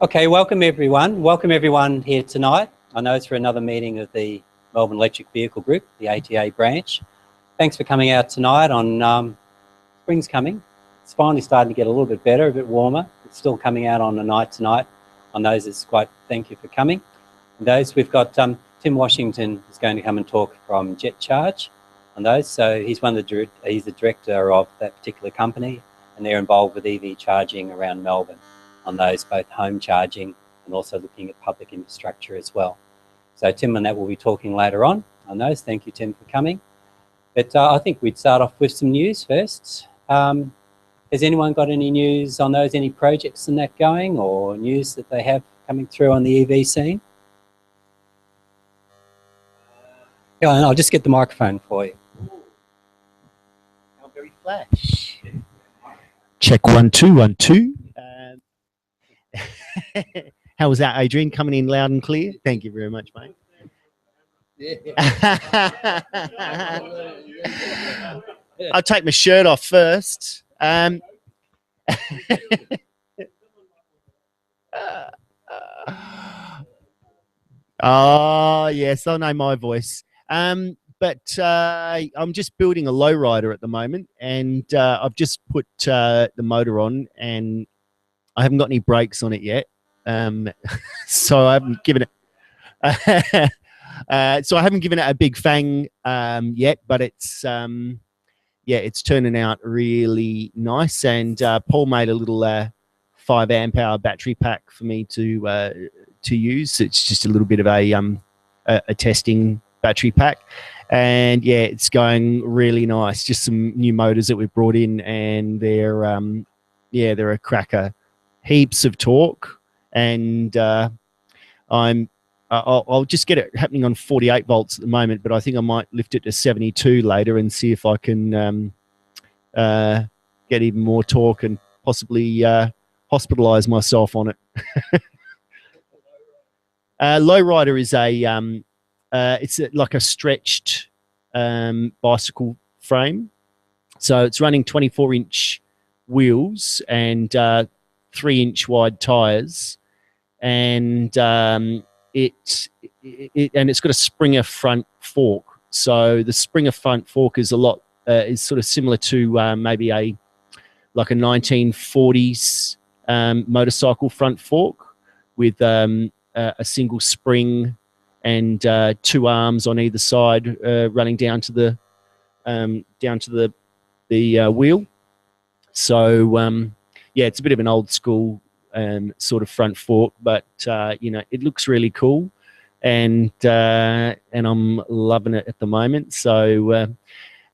Okay, welcome everyone. Welcome everyone here tonight. I know it's for another meeting of the Melbourne Electric Vehicle Group, the ATA branch. Thanks for coming out tonight on spring's coming. It's finally starting to get a little bit better, a bit warmer. It's still coming out on the night tonight. On those, it's quite, thank you for coming. And those, we've got Tim Washington is going to come and talk from Jet Charge on those. So he's he's the director of that particular company, and they're involved with EV charging around Melbourne on those, both home charging and also looking at public infrastructure as well. So Tim and that will be talking later on those. Thank you, Tim, for coming. But I think we'd start off with some news first. Has anyone got any news on those, any projects in that going, or news that they have coming through on the EV scene? Yeah, and I'll just get the microphone for you. How very flash. Check 1 2 1 2. How was that, Adrian? Coming in loud and clear? Thank you very much, mate. I'll take my shirt off first. Oh, yes, I know my voice. But I'm just building a lowrider at the moment, and I've just put the motor on, and I haven't got any brakes on it yet, so I haven't given it. So I haven't given it a big fang yet, but it's it's turning out really nice. And Paul made a little 5 amp hour battery pack for me to use. It's just a little bit of a testing battery pack, and yeah, it's going really nice. Just some new motors that we've brought in, and they're a cracker. Heaps of torque, and I'll just get it happening on 48 volts at the moment, but I think I might lift it to 72 later and see if I can get even more torque and possibly hospitalize myself on it. Lowrider is like a stretched bicycle frame, so it's running 24-inch wheels and 3-inch wide tires, and it's got a Springer front fork. So the Springer front fork is is sort of similar to maybe a 1940s motorcycle front fork with a single spring and 2 arms on either side running down to the wheel. So yeah, it's a bit of an old school sort of front fork, but it looks really cool, and I'm loving it at the moment. So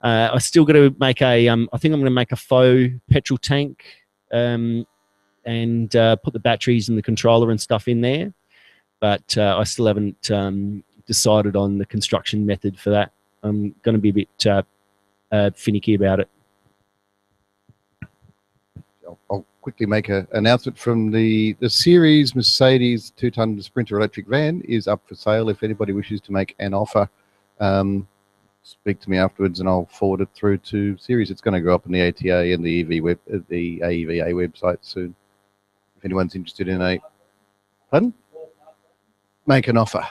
I still got to make I think I'm going to make a faux petrol tank and put the batteries and the controller and stuff in there, but I still haven't decided on the construction method for that. I'm going to be a bit finicky about it. I'll quickly make an announcement from the series Mercedes 2-ton Sprinter electric van is up for sale. If anybody wishes to make an offer, speak to me afterwards and I'll forward it through to series. It's going to go up on the ATA and the the AEVA website soon. If anyone's interested in pardon? Make an offer.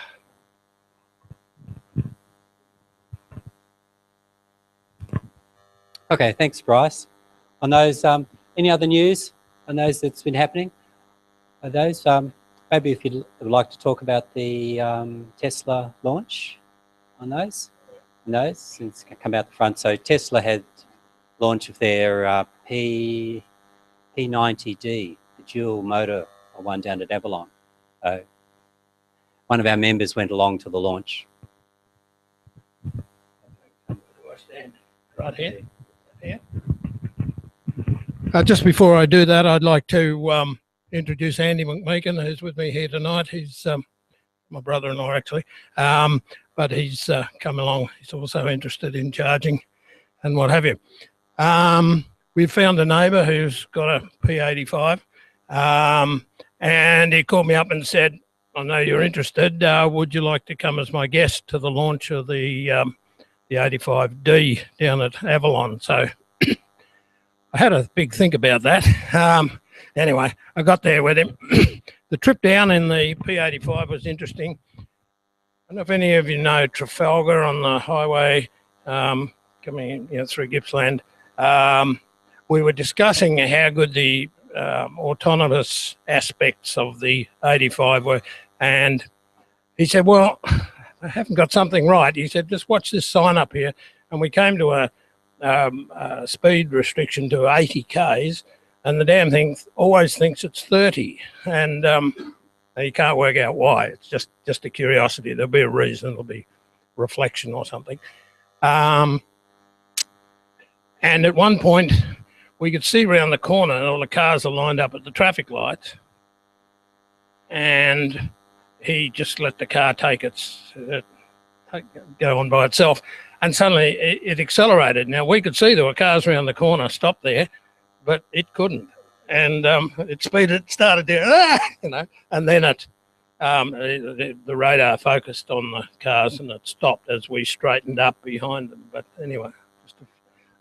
Okay, thanks, Bryce. On those, any other news on those that's been happening? Are those, maybe if you'd like to talk about the Tesla launch on those? On those, since come out the front. So Tesla had launch of their P90D, the dual motor one down at Avalon. So one of our members went along to the launch. Right here. Yeah. Just before I do that, I'd like to introduce Andy McMeekin, who's with me here tonight. He's my brother-in-law, actually, but he's come along. He's also interested in charging and what have you. We've found a neighbour who's got a P85, and he called me up and said, I know you're interested. Would you like to come as my guest to the launch of the 85D down at Avalon? So I had a big think about that. Anyway, I got there with him the trip down in the P85 was interesting. I don't know if any of you know Trafalgar on the highway coming through Gippsland. We were discussing how good the autonomous aspects of the 85 were, and he said, well, I haven't got something right. He said, just watch this sign up here. And we came to a speed restriction to 80 Ks, and the damn thing always thinks it's 30. And you can't work out why. It's just a curiosity. There'll be a reason. There'll be reflection or something. And at one point, we could see around the corner and all the cars are lined up at the traffic lights. And he just let the car go on by itself. And suddenly it accelerated. Now, we could see there were cars around the corner stopped there, but it couldn't. And it started there, and then the radar focused on the cars and it stopped as we straightened up behind them. But anyway, just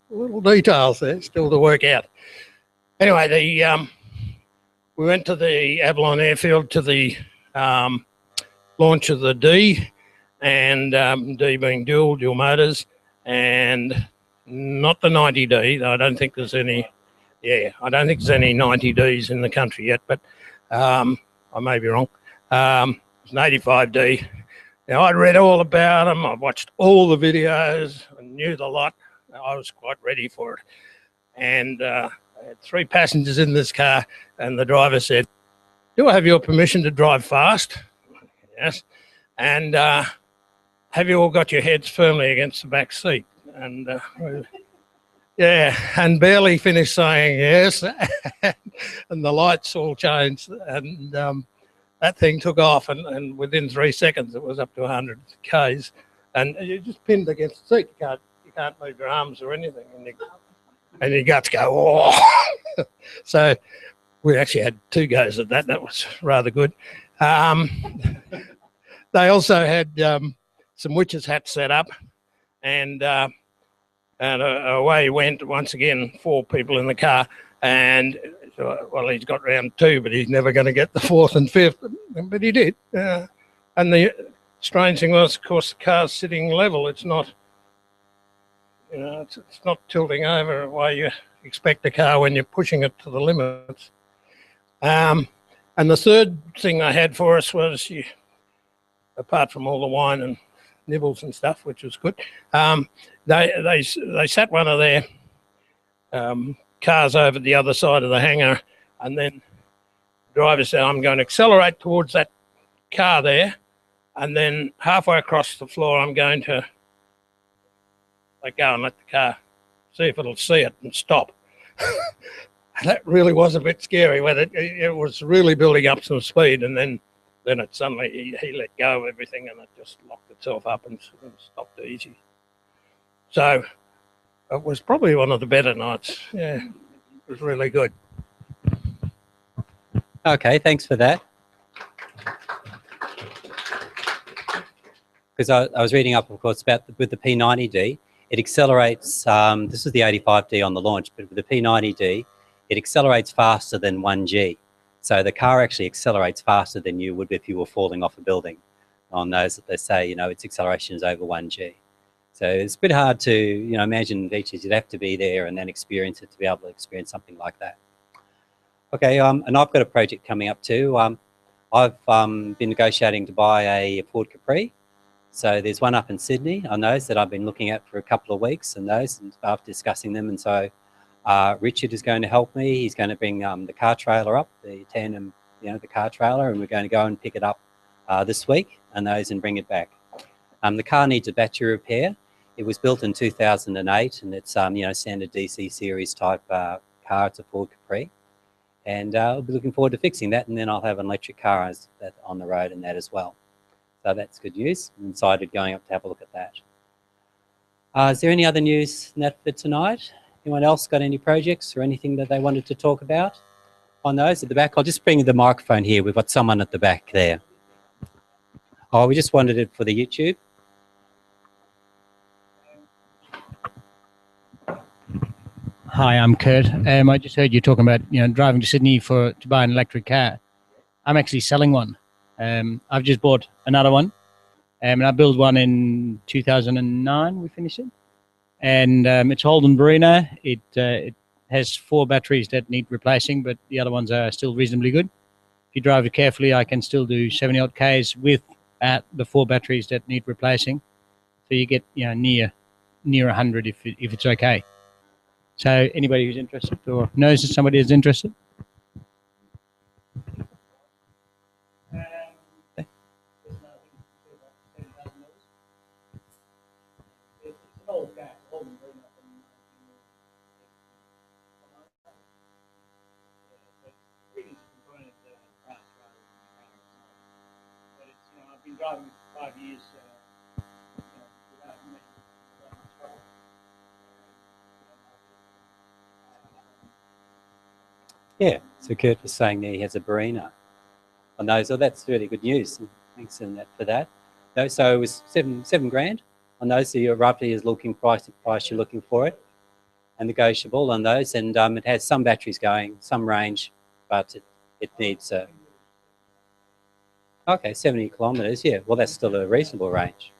little details there still to work out. Anyway, we went to the Avalon airfield to the launch of the D, and D being dual motors, and not the 90D. I don't think there's any. Yeah, I don't think there's any 90Ds in the country yet, but I may be wrong. It's an 85D. Now, I'd read all about them. I watched all the videos. I knew the lot. I was quite ready for it. And I had 3 passengers in this car, and the driver said, "Do I have your permission to drive fast?" Yes. And have you all got your heads firmly against the back seat? And yeah, and barely finished saying yes, and the lights all changed, and that thing took off, and within 3 seconds it was up to 100 Ks, and you're just pinned against the seat. You can't move your arms or anything, and your guts go, oh. So we actually had 2 goes at that. That was rather good. They also had some witches' hats set up, and away went once again, 4 people in the car, and well, he's got round 2, but he's never going to get the 4th and 5th, but he did. And the strange thing was, of course, the car's sitting level. It's not, it's not tilting over the way you expect a car when you're pushing it to the limits. And the third thing they had for us was, apart from all the wine and nibbles and stuff, which was good, they sat one of their cars over the other side of the hangar, and then the driver said, "I'm going to accelerate towards that car there, and then halfway across the floor I'm going to let go and let the car see if it'll see it and stop." That really was a bit scary when it was really building up some speed, and then it suddenly, he let go of everything and it just locked itself up and stopped easy. So it was probably one of the better nights. Yeah, it was really good. Okay, thanks for that. Because I was reading up, of course, about with the P90D, it accelerates, this is the 85D on the launch, but with the P90D, it accelerates faster than 1G. So the car actually accelerates faster than you would if you were falling off a building. On those that they say, its acceleration is over 1G. So it's a bit hard to, imagine features. You'd have to be there and then experience it to be able to experience something like that. Okay, and I've got a project coming up too. I've been negotiating to buy a Ford Capri. So there's one up in Sydney on those that I've been looking at for a couple of weeks, and after discussing them. And so Richard is going to help me. He's going to bring the car trailer up, the tandem, the car trailer, and we're going to go and pick it up this week and bring it back. The car needs a battery repair. It was built in 2008, and it's standard DC series type car. It's a Ford Capri, and I'll be looking forward to fixing that. And then I'll have an electric car on the road and that as well. So that's good news. I'm excited going up to have a look at that. Is there any other news for tonight? Anyone else got any projects or anything that they wanted to talk about on those at the back? I'll just bring the microphone here. We've got someone at the back there. Oh, we just wanted it for the YouTube. Hi, I'm Kurt. I just heard you talking about driving to Sydney to buy an electric car. I'm actually selling one. I've just bought another one, and I built one in 2009. We finished it, and it's Holden Barina. It has 4 batteries that need replacing, but the other ones are still reasonably good. If you drive it carefully, I can still do 70 odd Ks with the 4 batteries that need replacing. So you get near 100 if it's okay. So anybody who's interested or knows that somebody is interested. I've been driving for 5 years. Yeah, so Kurt was saying there he has a Barina on those. Oh, that's really good news. Thanks in that for that. No, so it was seven grand on those. So you're roughly is looking price you're looking for it, and negotiable on those. And it has some batteries going, some range, but it needs okay, 70 kilometers. Yeah, well that's still a reasonable range.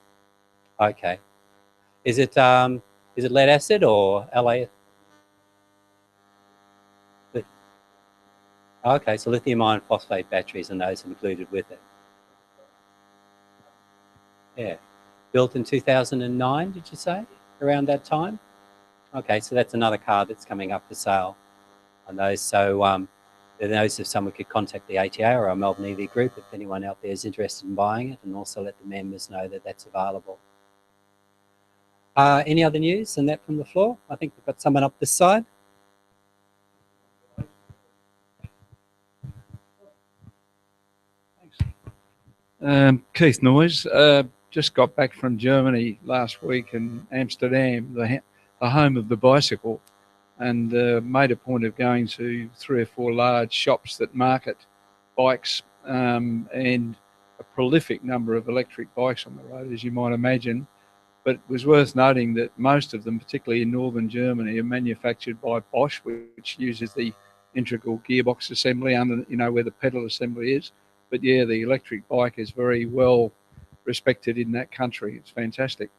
Okay, is it lead acid or LA? Okay, so lithium iron phosphate batteries and those included with it. Yeah, built in 2009, did you say? Around that time? Okay, so that's another car that's coming up for sale on those. So those if someone could contact the ATA or our Melbourne EV group if anyone out there is interested in buying it, and also let the members know that that's available. Any other news and that from the floor? I think we've got someone up this side. Keith Noyes, just got back from Germany last week in Amsterdam, the home of the bicycle, and made a point of going to 3 or 4 large shops that market bikes and a prolific number of electric bikes on the road, as you might imagine. But it was worth noting that most of them, particularly in northern Germany, are manufactured by Bosch, which uses the integral gearbox assembly under, where the pedal assembly is. But yeah, the electric bike is very well respected in that country. It's fantastic.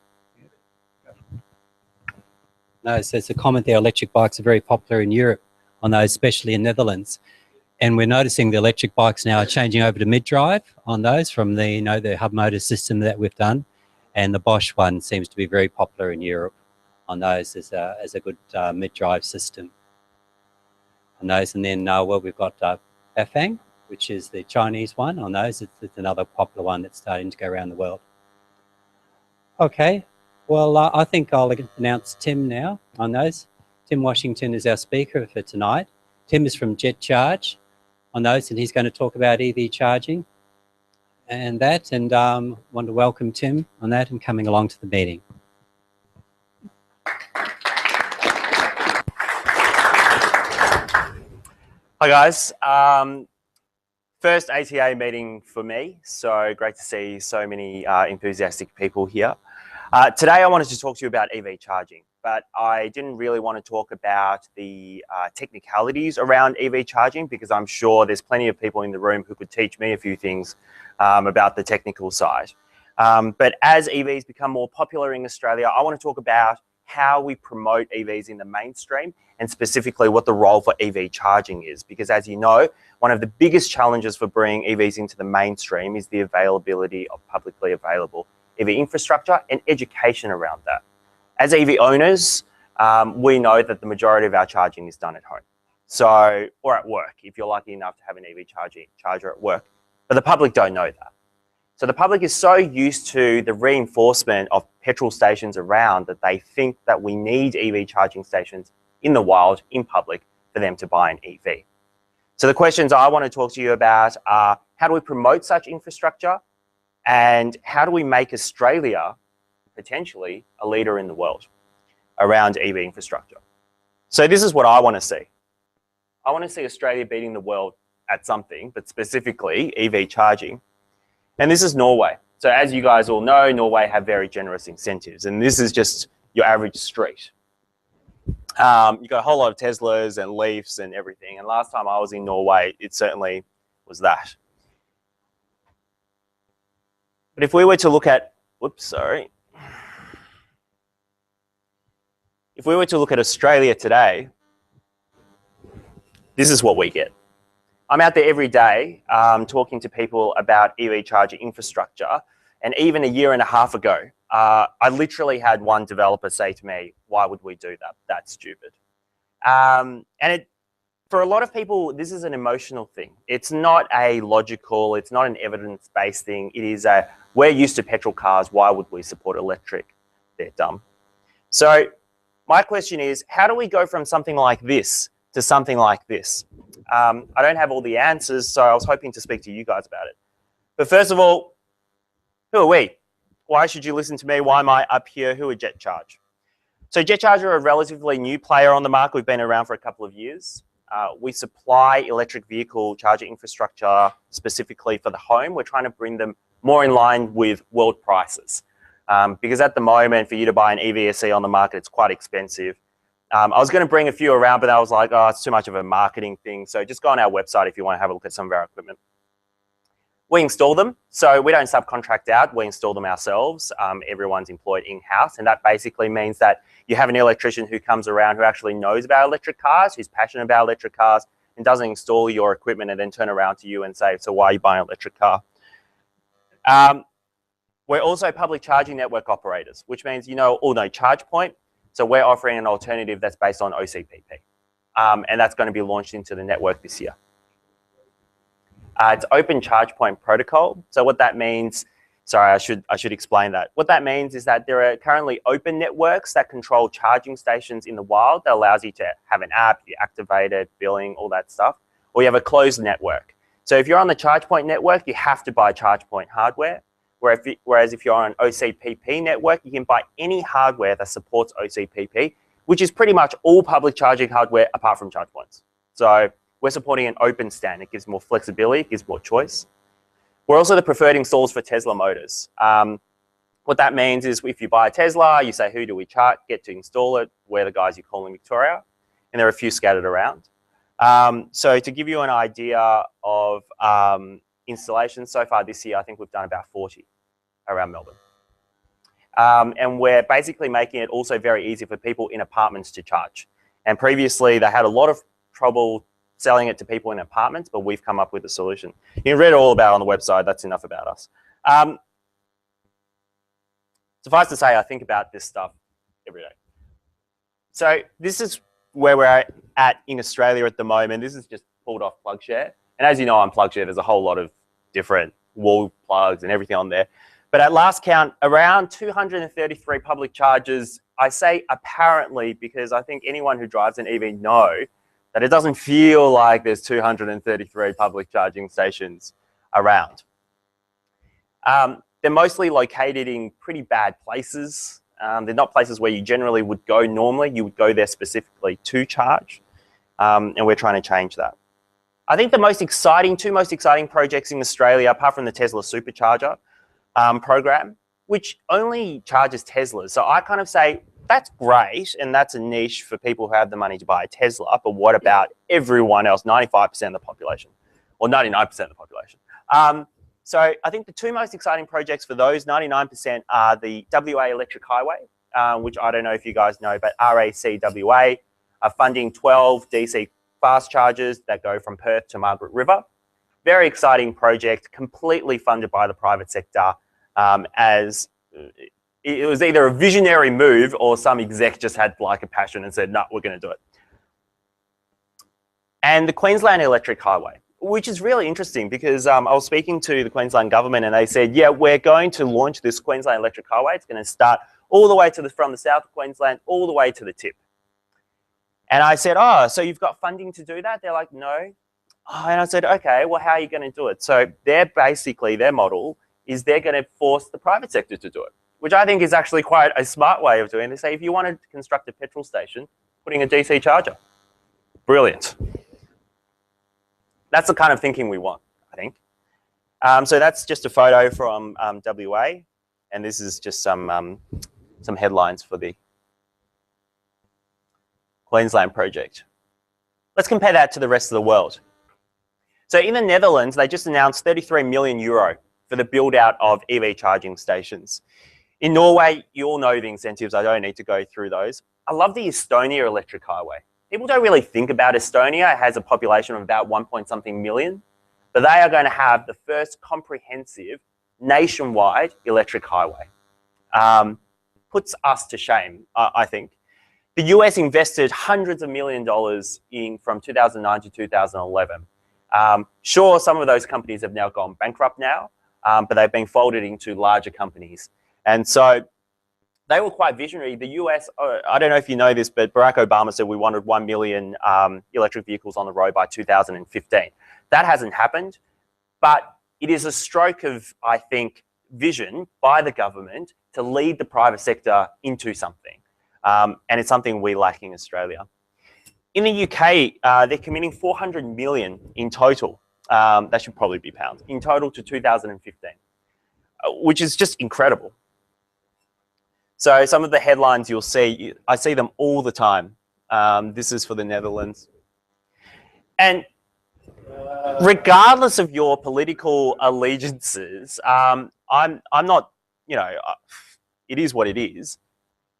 No, so it's a comment there. Electric bikes are very popular in Europe on those, especially in Netherlands. And we're noticing the electric bikes now are changing over to mid-drive on those from the, the hub motor system that we've done. And the Bosch one seems to be very popular in Europe on those as a good mid-drive system. On those, and then well, we've got Bafang, which is the Chinese one on those. It's another popular one that's starting to go around the world. Okay, well, I think I'll announce Tim now on those. Tim Washington is our speaker for tonight. Tim is from Jet Charge on those, and he's going to talk about EV charging and that, and want to welcome Tim on that and coming along to the meeting. Hi guys. First ATA meeting for me, so great to see so many enthusiastic people here. Today I wanted to talk to you about EV charging, but I didn't really want to talk about the technicalities around EV charging, because I'm sure there's plenty of people in the room who could teach me a few things about the technical side. But as EVs become more popular in Australia, I want to talk about how we promote EVs in the mainstream, and specifically what the role for EV charging is. Because as you know, one of the biggest challenges for bringing EVs into the mainstream is the availability of publicly available EV infrastructure and education around that. As EV owners, we know that the majority of our charging is done at home. So, or at work, if you're lucky enough to have an EV charger at work. But the public don't know that. So the public is so used to the reinforcement of petrol stations around that they think that we need EV charging stations in the wild, in public, for them to buy an EV. So the questions I want to talk to you about are, how do we promote such infrastructure? And how do we make Australia potentially a leader in the world around EV infrastructure? So this is what I want to see. I want to see Australia beating the world at something, but specifically EV charging. And this is Norway. So as you guys all know, Norway have very generous incentives, and this is just your average street. You've got a whole lot of Teslas and Leafs and everything. And last time I was in Norway, it certainly was that. But if we were to look at, whoops, sorry. If we were to look at Australia today, this is what we get. I'm out there every day talking to people about EV charger infrastructure. And even a year and a half ago, I literally had one developer say to me, why would we do that? That's stupid. For a lot of people, this is an emotional thing. It's not a logical, it's not an evidence-based thing. It is a, we're used to petrol cars, why would we support electric? They're dumb. So my question is, how do we go from something like this to something like this? I don't have all the answers, so I was hoping to speak to you guys about it. But first of all, who are we? Why should you listen to me? Why am I up here? Who are JetCharge? So JetCharge are a relatively new player on the market. We've been around for a couple of years. We supply electric vehicle charger infrastructure specifically for the home. We're trying to bring them more in line with world prices. Because at the moment, for you to buy an EVSE on the market, it's quite expensive. I was going to bring a few around, but I was like, oh, it's too much of a marketing thing. So just go on our website if you want to have a look at some of our equipment. We install them, so we don't subcontract out, we install them ourselves. Everyone's employed in-house, and that basically means that you have an electrician who comes around who actually knows about electric cars, who's passionate about electric cars, and doesn't install your equipment and then turn around to you and say, so why are you buying an electric car? We're also public charging network operators, which means all know ChargePoint, so we're offering an alternative that's based on OCPP, and that's going to be launched into the network this year. It's Open ChargePoint Protocol. So what that means, sorry, I should explain that. What that means is that there are currently open networks that control charging stations in the wild that allows you to have an app, you activate it, billing, all that stuff. Or you have a closed network. So if you're on the ChargePoint network, you have to buy ChargePoint hardware. Whereas if you're on an OCPP network, you can buy any hardware that supports OCPP, which is pretty much all public charging hardware apart from ChargePoints. So we're supporting an open stand. It gives more flexibility, it gives more choice. We're also the preferred installers for Tesla motors. What that means is if you buy a Tesla, you say, who do we get to install it? We're the guys you call in Victoria. And there are a few scattered around. So to give you an idea of installations, so far this year, I think we've done about 40 around Melbourne. And we're basically making it also very easy for people in apartments to charge. And previously, they had a lot of trouble selling it to people in apartments, but we've come up with a solution. You can read all about it on the website. That's enough about us. Suffice to say, I think about this stuff every day. So this is where we're at in Australia at the moment. This is just pulled off PlugShare. And as you know, on PlugShare, there's a whole lot of different wall plugs and everything on there. But at last count, around 233 public chargers. I say apparently because I think anyone who drives an EV know that it doesn't feel like there's 233 public charging stations around. They're mostly located in pretty bad places. They're not places where you generally would go normally. You would go there specifically to charge, and we're trying to change that. I think the two most exciting projects in Australia, apart from the Tesla Supercharger program, which only charges Teslas. So I kind of say, that's great, and that's a niche for people who have the money to buy a Tesla, but what about everyone else, 95% of the population, or 99% of the population? So I think the two most exciting projects for those 99% are the WA Electric Highway, which I don't know if you guys know, but RACWA are funding 12 DC fast chargers that go from Perth to Margaret River. Very exciting project, completely funded by the private sector, as it was either a visionary move or some exec just had like a passion and said, no, we're going to do it. And the Queensland Electric Highway, which is really interesting because I was speaking to the Queensland government and they said, yeah, we're going to launch this Queensland Electric Highway. It's going to start all the way from the south of Queensland all the way to the tip. And I said, oh, so you've got funding to do that? They're like, no. Oh, and I said, okay, well, how are you going to do it? So their model is they're going to force the private sector to do it, which I think is actually quite a smart way of doing it. They say, if you wanted to construct a petrol station, putting a DC charger. Brilliant. That's the kind of thinking we want, I think. So that's just a photo from WA, and this is just some headlines for the Queensland project. Let's compare that to the rest of the world. So in the Netherlands, they just announced 33 million euro for the build out of EV charging stations. In Norway, you all know the incentives. I don't need to go through those. I love the Estonia electric highway. People don't really think about Estonia. It has a population of about 1-something million, but they are going to have the first comprehensive nationwide electric highway. Puts us to shame, I think. The US invested hundreds of millions of dollars from 2009 to 2011. Sure, some of those companies have now gone bankrupt now, but they've been folded into larger companies. And so they were quite visionary. The US, I don't know if you know this, but Barack Obama said we wanted 1 million electric vehicles on the road by 2015. That hasn't happened, but it is a stroke of, I think, vision by the government to lead the private sector into something. And it's something we lack in Australia. In the UK, they're committing 400 million in total. That should probably be pounds, in total to 2015, which is just incredible. So some of the headlines you'll see, I see them all the time. This is for the Netherlands. And regardless of your political allegiances, I'm not, you know, it is what it is.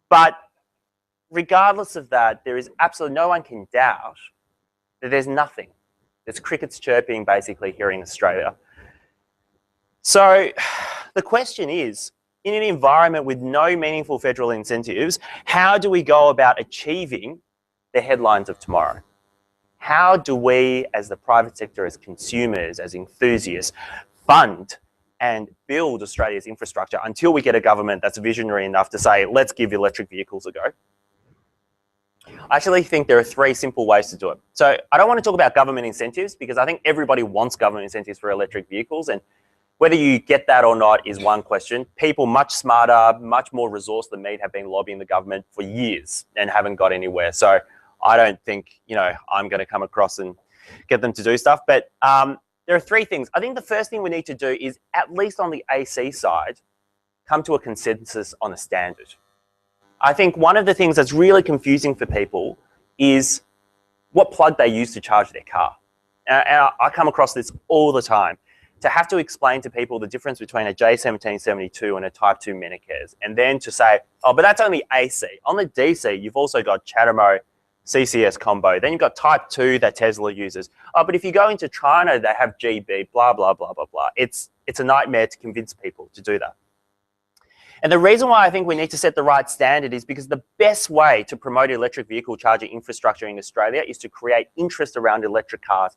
But regardless of that, there is absolutely no one can doubt that there's nothing. There's crickets chirping basically here in Australia. So the question is, in an environment with no meaningful federal incentives, how do we go about achieving the headlines of tomorrow? How do we, as the private sector, as consumers, as enthusiasts, fund and build Australia's infrastructure until we get a government that's visionary enough to say, let's give electric vehicles a go? I actually think there are 3 simple ways to do it. So I don't want to talk about government incentives because I think everybody wants government incentives for electric vehicles, and whether you get that or not is one question. People much smarter, much more resourced than me have been lobbying the government for years and haven't got anywhere. So I don't think, you know, I'm going to come across and get them to do stuff. But there are 3 things. I think the first thing we need to do is, at least on the AC side, come to a consensus on a standard. I think one of the things that's really confusing for people is what plug they use to charge their car. And I come across this all the time. To have to explain to people the difference between a J1772 and a Type 2 Medicare, and then to say, oh, but that's only AC. On the DC, you've also got CHAdeMO, CCS combo. Then you've got Type 2 that Tesla uses. Oh, but if you go into China, they have GB, blah, blah, blah, blah, blah. It's a nightmare to convince people to do that. And the reason why I think we need to set the right standard is because the best way to promote electric vehicle charging infrastructure in Australia is to create interest around electric cars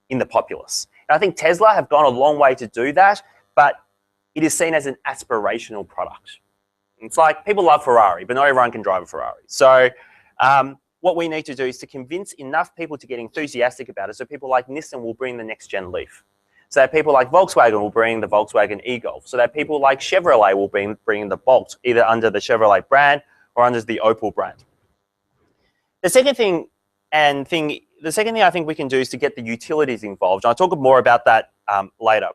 in the populace. And I think Tesla have gone a long way to do that, but it is seen as an aspirational product. It's like people love Ferrari, but not everyone can drive a Ferrari. So what we need to do is to convince enough people to get enthusiastic about it, so people like Nissan will bring the next gen Leaf. So that people like Volkswagen will bring the Volkswagen e-Golf. So that people like Chevrolet will bring the Bolt, either under the Chevrolet brand or under the Opel brand. The second thing I think we can do is to get the utilities involved. I'll talk more about that later.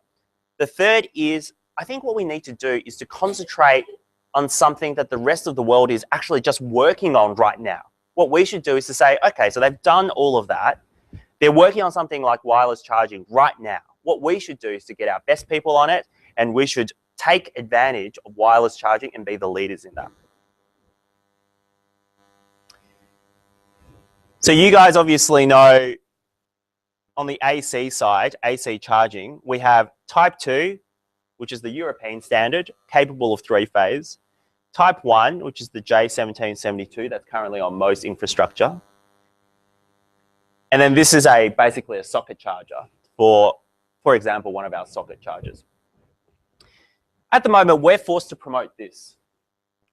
The third is, I think what we need to do is to concentrate on something that the rest of the world is actually just working on right now. What we should do is to say, okay, so they've done all of that. They're working on something like wireless charging right now. What we should do is to get our best people on it, and we should take advantage of wireless charging and be the leaders in that. So you guys obviously know on the AC side, AC charging, we have Type 2, which is the European standard, capable of 3-phase. Type 1, which is the J1772, that's currently on most infrastructure. And then this is basically a socket charger for example, one of our socket chargers. At the moment, we're forced to promote this,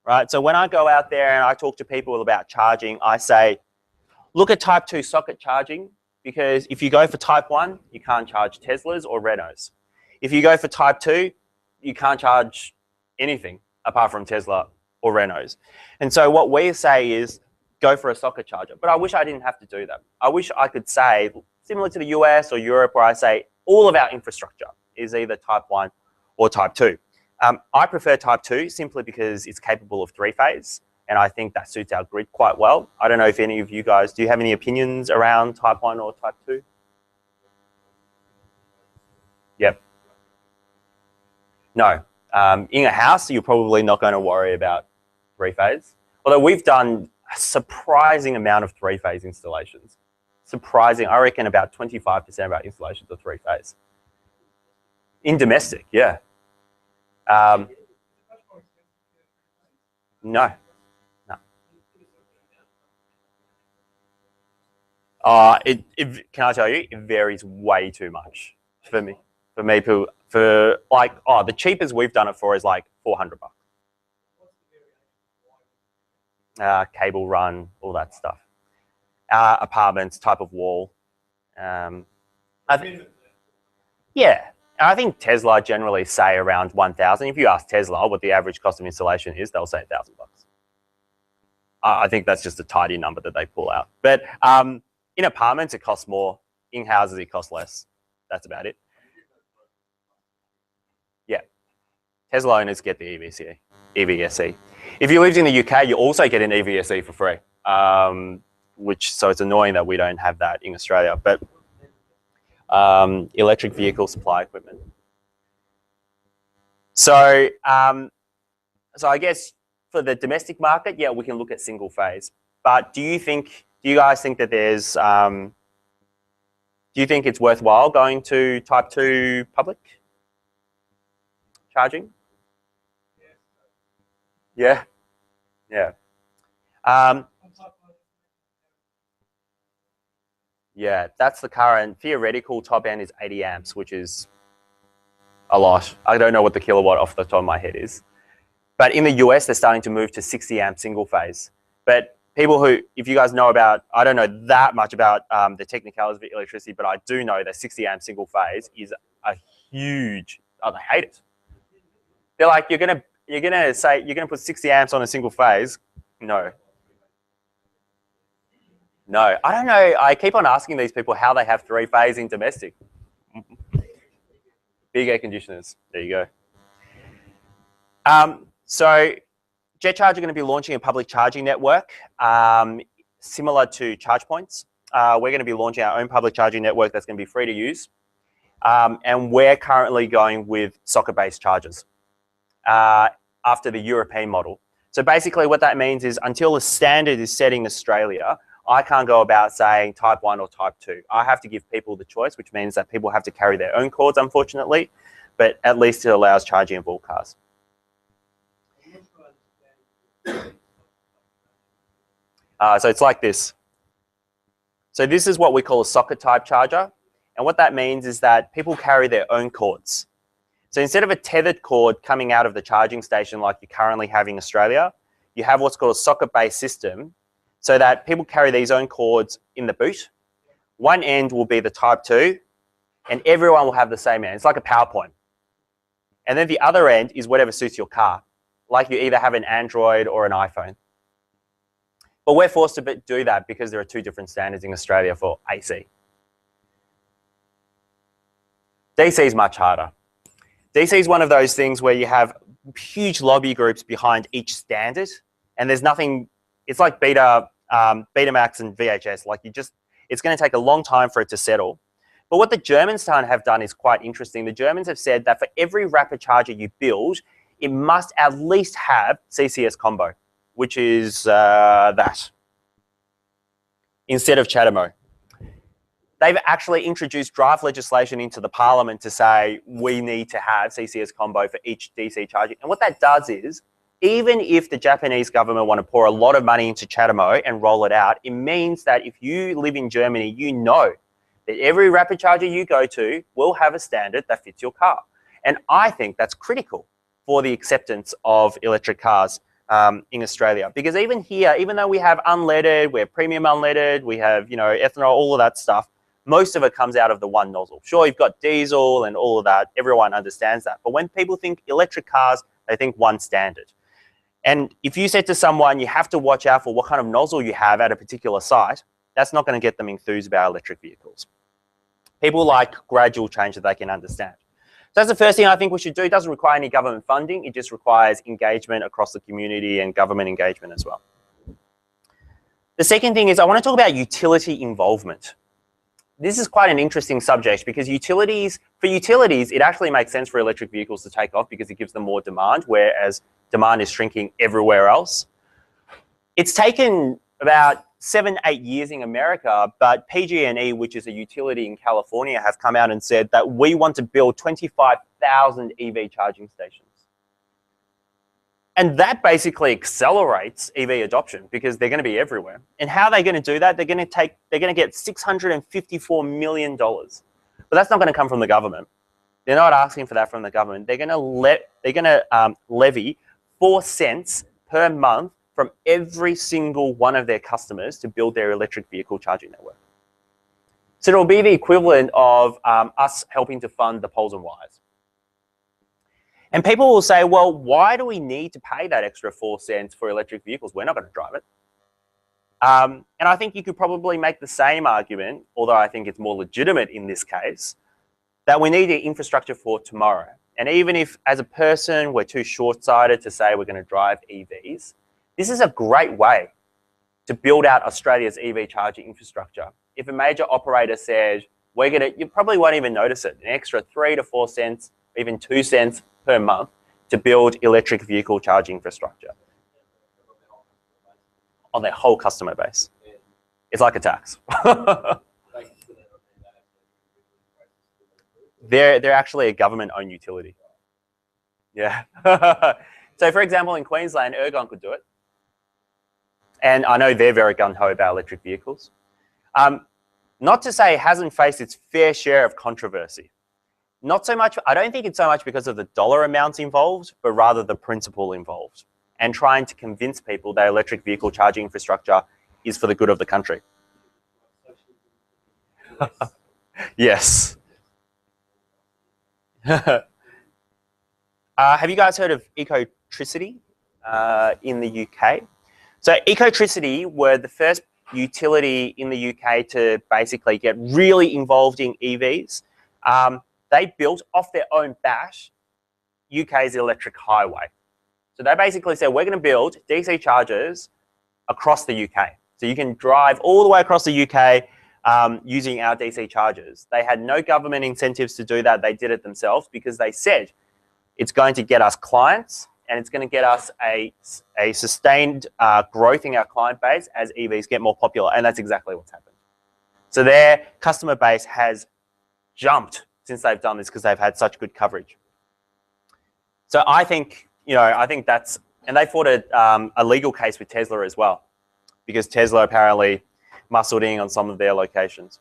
right? So when I go out there and I talk to people about charging, I say, look at Type 2 socket charging, because if you go for Type 1, you can't charge Teslas or Renaults. If you go for Type 2, you can't charge anything apart from Tesla or Renaults. And so what we say is go for a socket charger. But I wish I didn't have to do that. I wish I could say, similar to the US or Europe, where I say all of our infrastructure is either Type 1 or Type 2. I prefer Type 2 simply because it's capable of 3-phase, and I think that suits our grid quite well. I don't know if any of you guys, do you have any opinions around Type 1 or Type 2? Yep. No. In a house, you're probably not going to worry about three-phase. Although we've done a surprising amount of three-phase installations. Surprising. I reckon about 25% of our installations are three-phase. In domestic, yeah. No. No. Can I tell you, it varies way too much for me. For like, the cheapest we've done it for is like $400. Cable run, all that stuff. Apartments, type of wall. Yeah, I think Tesla generally say around 1,000. If you ask Tesla what the average cost of installation is, they'll say $1,000. I think that's just a tidy number that they pull out. But in apartments, it costs more. In houses, it costs less. That's about it. Yeah, Tesla owners get the EVSE. If you lived in the UK, you also get an EVSE for free. So it's annoying that we don't have that in Australia. But electric vehicle supply equipment. So I guess for the domestic market, yeah, we can look at single phase. But do you guys think that there's, do you think it's worthwhile going to type 2 public charging? Yeah. Yeah. Yeah, that's the current theoretical top end is 80 amps, which is a lot. I don't know what the kilowatt off the top of my head is. But in the US, they're starting to move to 60 amp single phase. But people who, if you guys know about, I don't know that much about the technicalities of electricity, but I do know that 60 amp single phase is a huge, they hate it. They're like, you're gonna put 60 amps on a single phase? No. No, I don't know. I keep on asking these people how they have 3-phase in domestic. Big air conditioners. There you go. So Jet Charge are going to be launching a public charging network similar to charge points. We're going to be launching our own public charging network that's going to be free to use. And we're currently going with socket-based chargers after the European model. So basically what that means is until the standard is set in Australia, I can't go about saying type 1 or type 2. I have to give people the choice, which means that people have to carry their own cords, unfortunately, but at least it allows charging of all cars. So it's like this. So this is what we call a socket type charger. And what that means is that people carry their own cords. So instead of a tethered cord coming out of the charging station like you currently have in Australia, you have what's called a socket-based system, so that people carry these own cords in the boot. One end will be the type 2, and everyone will have the same end. It's like a PowerPoint. And then the other end is whatever suits your car. Like you either have an Android or an iPhone. But we're forced to do that because there are 2 different standards in Australia for AC. DC is much harder. DC is one of those things where you have huge lobby groups behind each standard, and there's nothing. It's like Betamax and VHS. Like it's going to take a long time for it to settle. But what the Germans have done is quite interesting. The Germans have said that for every rapid charger you build, it must at least have CCS combo, which is that, instead of CHAdeMO. They've actually introduced draft legislation into the parliament to say we need to have CCS combo for each DC charging. And what that does is, even if the Japanese government want to pour a lot of money into CHAdeMO and roll it out, it means that if you live in Germany, you know that every rapid charger you go to will have a standard that fits your car. And I think that's critical for the acceptance of electric cars in Australia. Because even here, even though we have unleaded, we have premium unleaded, we have, ethanol, all of that stuff, most of it comes out of the one nozzle. Sure, you've got diesel and all of that. Everyone understands that. But when people think electric cars, they think one standard. And if you said to someone, you have to watch out for what kind of nozzle you have at a particular site, that's not going to get them enthused about electric vehicles. People like gradual change that they can understand. So that's the first thing I think we should do. It doesn't require any government funding. It just requires engagement across the community and government engagement as well. The second thing is I want to talk about utility involvement. this is quite an interesting subject because for utilities, it actually makes sense for electric vehicles to take off because it gives them more demand, whereas demand is shrinking everywhere else. It's taken about 7-8 years in America, but PG&E, which is a utility in California, have come out and said that we want to build 25,000 EV charging stations. And that basically accelerates EV adoption because they're going to be everywhere. And how are they going to do that? They're going to get $654 million. But that's not going to come from the government. They're not asking for that from the government. They're going to levy 4 cents per month from every single one of their customers to build their electric vehicle charging network. So it'll be the equivalent of us helping to fund the poles and wires. And people will say, well, why do we need to pay that extra 4 cents for electric vehicles? We're not going to drive it. And I think you could probably make the same argument, although I think it's more legitimate in this case, that we need the infrastructure for tomorrow. And even if, as a person, we're too short-sighted to say we're going to drive EVs, this is a great way to build out Australia's EV charging infrastructure. If a major operator says, you probably won't even notice it, an extra 3 to 4 cents, even 2 cents per month to build electric vehicle charging infrastructure on their whole customer base. It's like a tax. They're actually a government-owned utility. Yeah. So, for example, in Queensland, Ergon could do it. And I know they're very gung-ho about electric vehicles. Not to say it hasn't faced its fair share of controversy. Not so much, I don't think it's so much because of the dollar amounts involved, but rather the principle involved and trying to convince people that electric vehicle charging infrastructure is for the good of the country. Yes. Have you guys heard of Ecotricity in the UK? So Ecotricity were the first utility in the UK to basically get really involved in EVs. They built off their own bash UK's electric highway. So they basically said, we're going to build DC chargers across the UK. So you can drive all the way across the UK using our DC chargers. They had no government incentives to do that. They did it themselves because they said it's going to get us clients and it's going to get us a sustained growth in our client base as EVs get more popular. And that's exactly what's happened. So their customer base has jumped since they've done this because they've had such good coverage. So I think, that's, and they fought a legal case with Tesla as well, because Tesla apparently muscled in on some of their locations.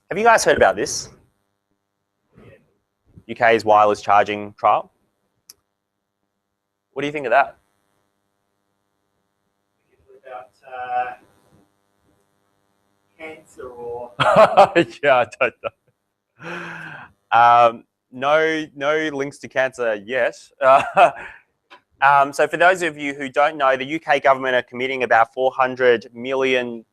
Have you guys heard about this? UK's wireless charging trial. What do you think of that? About cancer or yeah, I don't know. No links to cancer yet. So for those of you who don't know, the UK government are committing about £400 million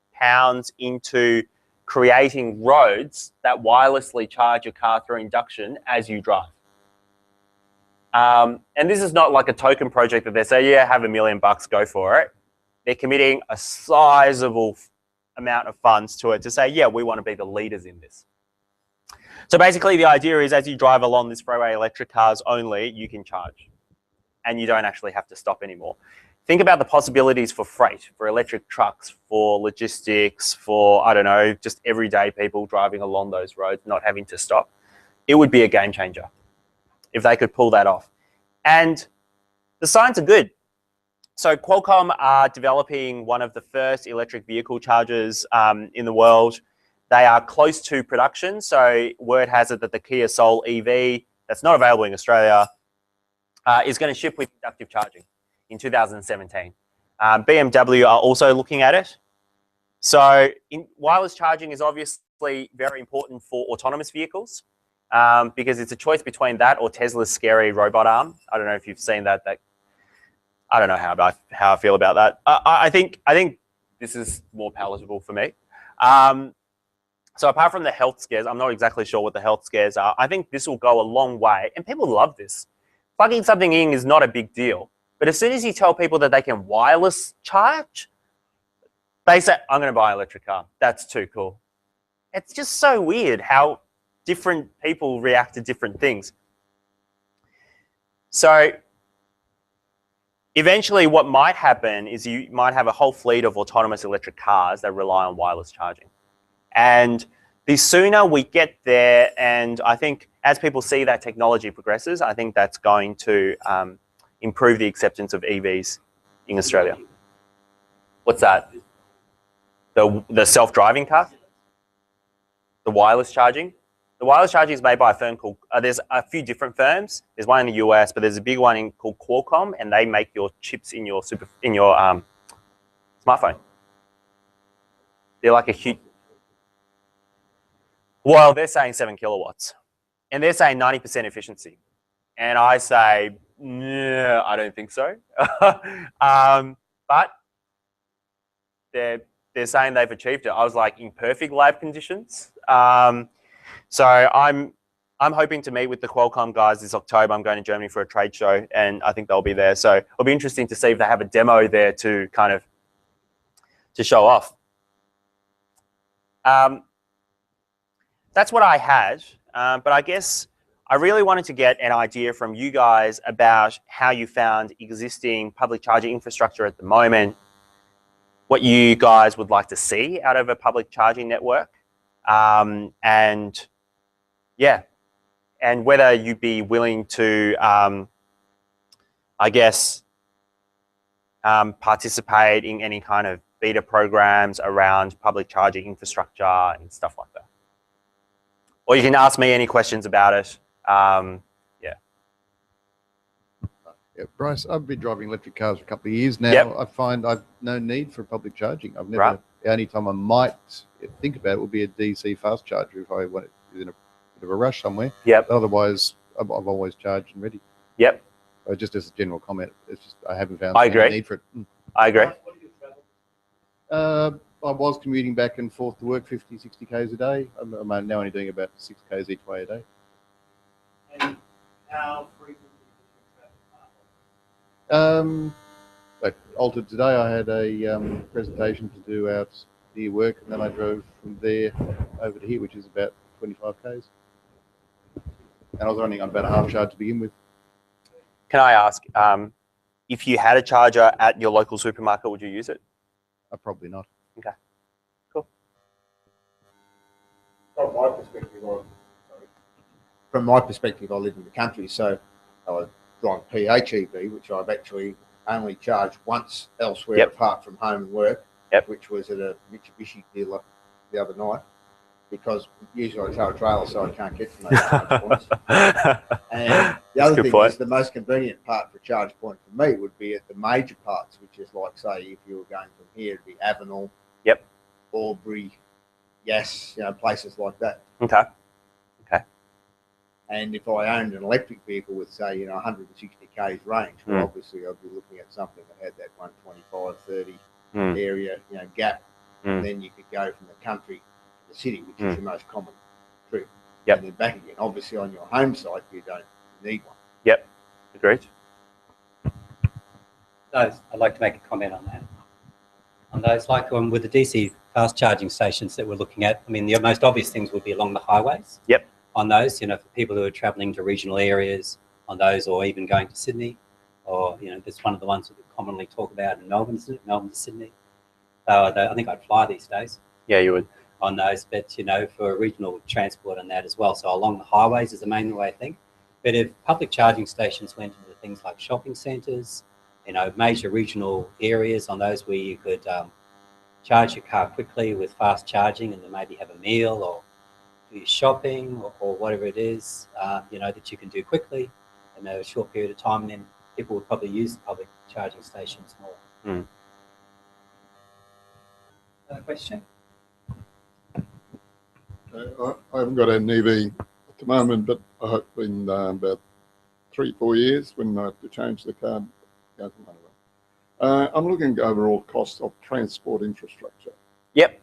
into creating roads that wirelessly charge your car through induction as you drive. And this is not like a token project that they say, yeah, have $1 million, go for it. They're committing a sizable amount of funds to it to say, yeah, we want to be the leaders in this. So basically the idea is as you drive along this freeway electric cars only, you can charge and you don't actually have to stop anymore. Think about the possibilities for freight, for electric trucks, for logistics, for, I don't know, just everyday people driving along those roads, not having to stop. It would be a game changer if they could pull that off. And the signs are good. So Qualcomm are developing one of the first electric vehicle chargers in the world. They are close to production. So word has it that the Kia Soul EV, that's not available in Australia, is going to ship with inductive charging in 2017. BMW are also looking at it. So wireless charging is obviously very important for autonomous vehicles because it's a choice between that or Tesla's scary robot arm. I don't know if you've seen that. I don't know how I feel about that. I think this is more palatable for me. So apart from the health scares, I'm not exactly sure what the health scares are. I think this will go a long way, and people love this. Plugging something in is not a big deal. But as soon as you tell people that they can wireless charge, They say, I'm going to buy an electric car. That's too cool. It's just so weird how different people react to different things. So eventually what might happen is you might have a whole fleet of autonomous electric cars that rely on wireless charging. And the sooner we get there, and I think as people see that technology progresses, I think that's going to improve the acceptance of EVs in Australia. What's that? The self-driving car? The wireless charging? The wireless charging is made by a firm called, there's a few different firms. There's one in the US, but there's a big one called Qualcomm, and they make your chips in your smartphone. They're like a huge, well, they're saying 7 kilowatts, and they're saying 90% efficiency. And I say, no, I don't think so. But they're saying they've achieved it. I was like, in perfect lab conditions. So I'm hoping to meet with the Qualcomm guys this October. I'm going to Germany for a trade show, and I think they'll be there. So it'll be interesting to see if they have a demo there to kind of to show off. That's what I had, but I guess I really wanted to get an idea from you guys about how you found existing public charging infrastructure at the moment, what you guys would like to see out of a public charging network, and yeah, and whether you'd be willing to, I guess, participate in any kind of beta programs around public charging infrastructure and stuff like that. Or you can ask me any questions about it. Yeah, Bryce, I've been driving electric cars for a couple of years now. Yep. I find I've no need for public charging. I've never. The only time I might think about it would be a DC fast charger if I want it in a bit of a rush somewhere. Yep. But otherwise, I've always charged and ready. Yep. Just as a general comment, it's just I haven't found I any agree. need for it. I agree. I was commuting back and forth to work 50, 60 Ks a day. I'm now only doing about 6 Ks each way a day. And how frequently Like altered today, I had a presentation to do out near work, and then I drove from there over to here, which is about 25 Ks. And I was running on about a half charge to begin with. Can I ask, if you had a charger at your local supermarket, would you use it? Probably not. Okay, cool. From my perspective, I live in the country, so I drive PHEV, which I've actually only charged once elsewhere apart from home and work, which was at a Mitsubishi dealer the other night, because usually I tow a trailer, so I can't get to those charge points. And the other thing is the most convenient part for a charge point for me would be at the major parts, which is like, say, if you were going from here, it'd be Avenel, Albury, Yass, places like that. Okay. And if I owned an electric vehicle with, say, 160 Ks range, well, obviously I'd be looking at something that had that 125, 30 area, gap. And then you could go from the country to the city, which is the most common trip. And then back again. Obviously on your home site, you don't need one. Yep, agreed. I'd like to make a comment on that. On those, like with the DC fast charging stations that we're looking at, I mean, the most obvious things would be along the highways. Yep. On those, for people who are travelling to regional areas on those, or even going to Sydney, or, that's one of the ones that we commonly talk about in Melbourne, isn't it? Melbourne to Sydney. I think I'd fly these days. Yeah, you would. On those, but, for regional transport and that as well. So along the highways is the main way I think. But if public charging stations went into things like shopping centres, major regional areas on those where you could charge your car quickly with fast charging and then maybe have a meal or do your shopping or whatever it is, that you can do quickly in a short period of time, then people would probably use the public charging stations more. Another question? I haven't got an EV at the moment, but I hope in about 3-4 years when I have to change the car, go for another one. I'm looking at overall cost of transport infrastructure. Yep.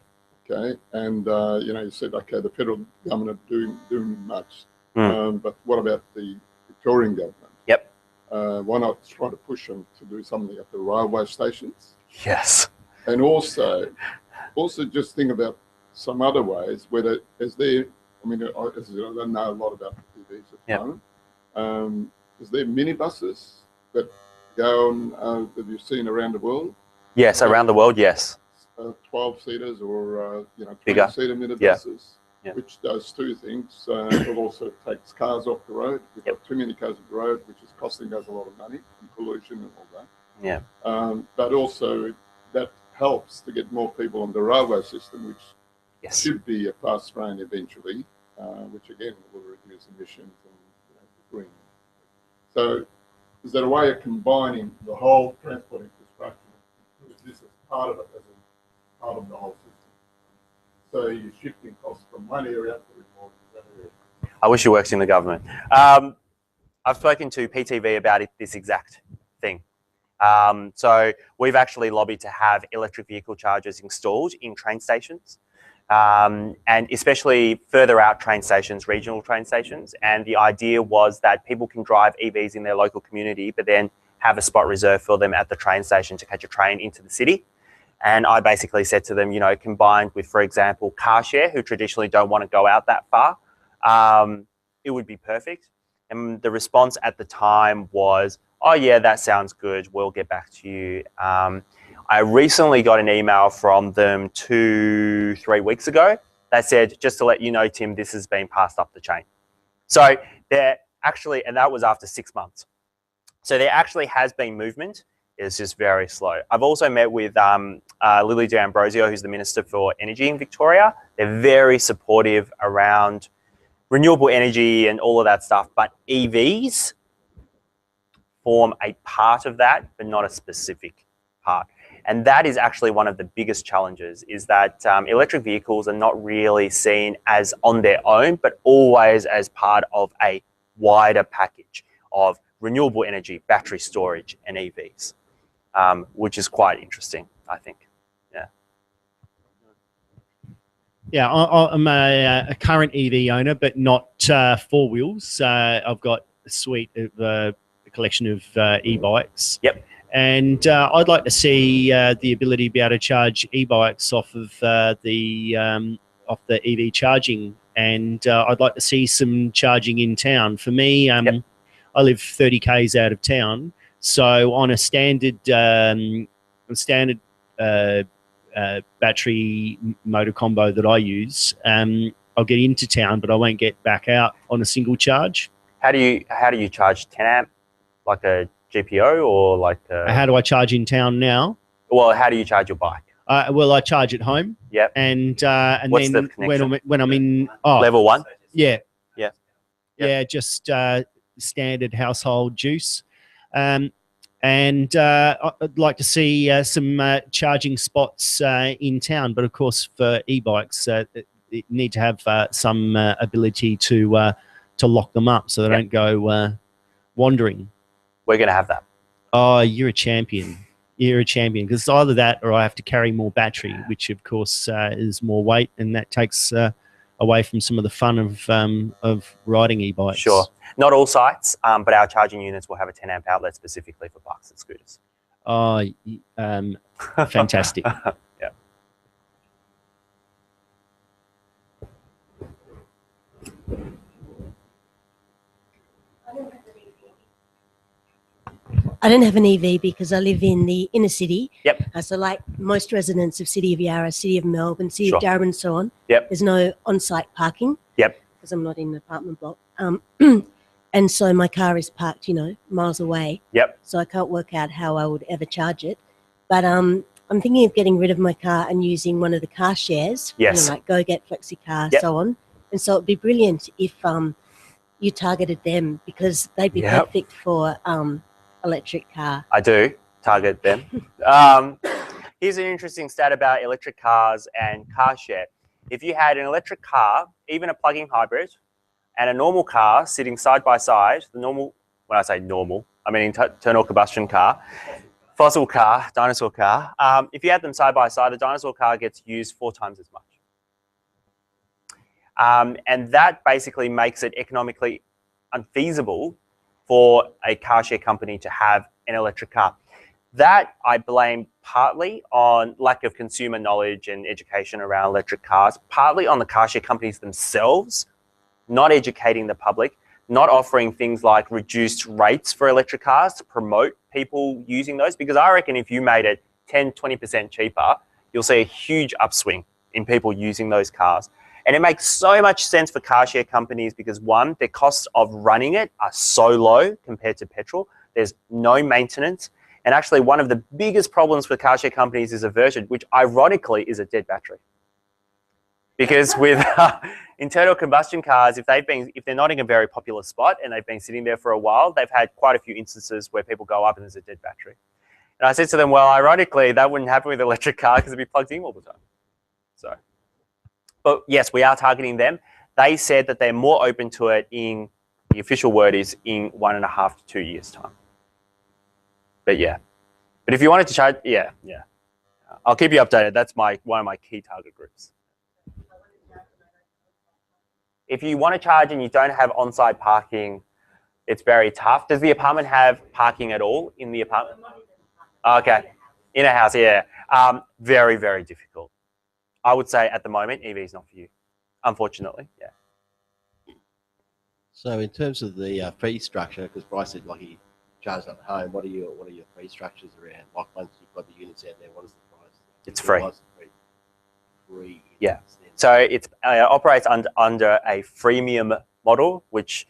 Okay, and you said, okay, the federal government are doing much, but what about the Victorian government? Yep. Why not try to push them to do something at the railway stations? Yes. And also just think about some other ways whether is there. I mean, I don't know a lot about EVs at the moment. Is there minibuses that go on that you've seen around the world? Yes, around the world, yes. 12-seaters or Bigger. 20-seater minibuses, Yeah. which does two things. It also takes cars off the road. We've got too many cars off the road, which is costing us a lot of money and pollution and all that. Yeah. But also that helps to get more people on the railway system, which should be a fast train eventually, which again will reduce emissions and green. So is there a way of combining the whole transport infrastructure? This is part of it as a part of the whole system. So you're shifting costs from one area to more another area. I wish you worked in the government. I've spoken to PTV about this exact thing. So we've actually lobbied to have electric vehicle chargers installed in train stations, and especially further out train stations, regional train stations. And the idea was that people can drive EVs in their local community, but then have a spot reserved for them at the train station to catch a train into the city. And I basically said to them, combined with, for example, car share, who traditionally don't want to go out that far, it would be perfect. And the response at the time was, oh yeah, that sounds good. We'll get back to you. I recently got an email from them 2-3 weeks ago that said, just to let you know, Tim, this has been passed up the chain. So they're actually, and that was after 6 months. So there actually has been movement. It's just very slow. I've also met with Lily D'Ambrosio, who's the Minister for Energy in Victoria. They're very supportive around renewable energy and all of that stuff, but EVs form a part of that, but not a specific part. And that is actually one of the biggest challenges, is that electric vehicles are not really seen as on their own, but always as part of a wider package of renewable energy, battery storage, and EVs, which is quite interesting, I think. Yeah. Yeah, I'm a current EV owner, but not four wheels. I've got a suite of a collection of e-bikes. Yep. And I'd like to see the ability to be able to charge e-bikes off of the EV charging, and I'd like to see some charging in town. For me, I live 30 k's out of town, so on a standard battery motor combo that I use, I'll get into town, but I won't get back out on a single charge. How do you charge 10 amp, like a GPO, or like how do I charge in town now? Well, how do you charge your bike? Well, I charge at home. Yep. And what's then the connection? when I'm in level 1. Yeah. Yeah. Yeah, just standard household juice. And I'd like to see some charging spots in town, but of course for e-bikes, you need to have some ability to lock them up so they don't go wandering. We're going to have that. Oh, you're a champion. You're a champion, because it's either that or I have to carry more battery, which of course is more weight, and that takes away from some of the fun of riding e-bikes. Sure. Not all sites, but our charging units will have a 10 amp outlet specifically for bikes and scooters. Oh, fantastic. Yeah. I don't have an EV because I live in the inner city. Yep. So like most residents of City of Yarra, City of Melbourne, City Sure. of Darwin and so on, Yep. there's no on-site parking. Yep. Because I'm not in an apartment block. And so my car is parked, miles away. Yep. So I can't work out how I would ever charge it. But I'm thinking of getting rid of my car and using one of the car shares. Yes. Like Go Get, FlexiCar, Yep. so on. And so it'd be brilliant if you targeted them, because they'd be Yep. perfect for electric car. I do target them. Here's an interesting stat about electric cars and car share. If you had an electric car, even a plug-in hybrid, and a normal car sitting side by side, the normal, when I say normal, I mean internal combustion car, fossil car, dinosaur car, if you had them side by side, the dinosaur car gets used 4 times as much. And that basically makes it economically unfeasible for a car share company to have an electric car. That I blame partly on lack of consumer knowledge and education around electric cars, partly on the car share companies themselves, not educating the public, not offering things like reduced rates for electric cars to promote people using those. Because I reckon if you made it 10, 20% cheaper, you'll see a huge upswing in people using those cars. And it makes so much sense for car share companies because one, their costs of running it are so low compared to petrol. There's no maintenance. And actually one of the biggest problems for car share companies is aversion, which ironically is a dead battery. Because with internal combustion cars, if they're not in a very popular spot and they've been sitting there for a while, they've had quite a few instances where people go up and there's a dead battery. And I said to them, well, ironically, that wouldn't happen with an electric car because it'd be plugged in all the time. So, but yes, we are targeting them. They said that they're more open to it in, the official word is in 1.5 to 2 years time. But yeah, but if you wanted to charge, yeah. I'll keep you updated. That's one of my key target groups. If you want to charge and you don't have on-site parking, it's very tough. Does the apartment have parking at all in the apartment? Okay, in a house, yeah. Very, very difficult. I would say at the moment, EV is not for you, unfortunately, yeah. So in terms of the fee structure, because Bryce said like he charges at home, what are your fee structures around? Like once you've got the units out there, what is the price? It's free. Free. Yeah. So it operates under a freemium model, which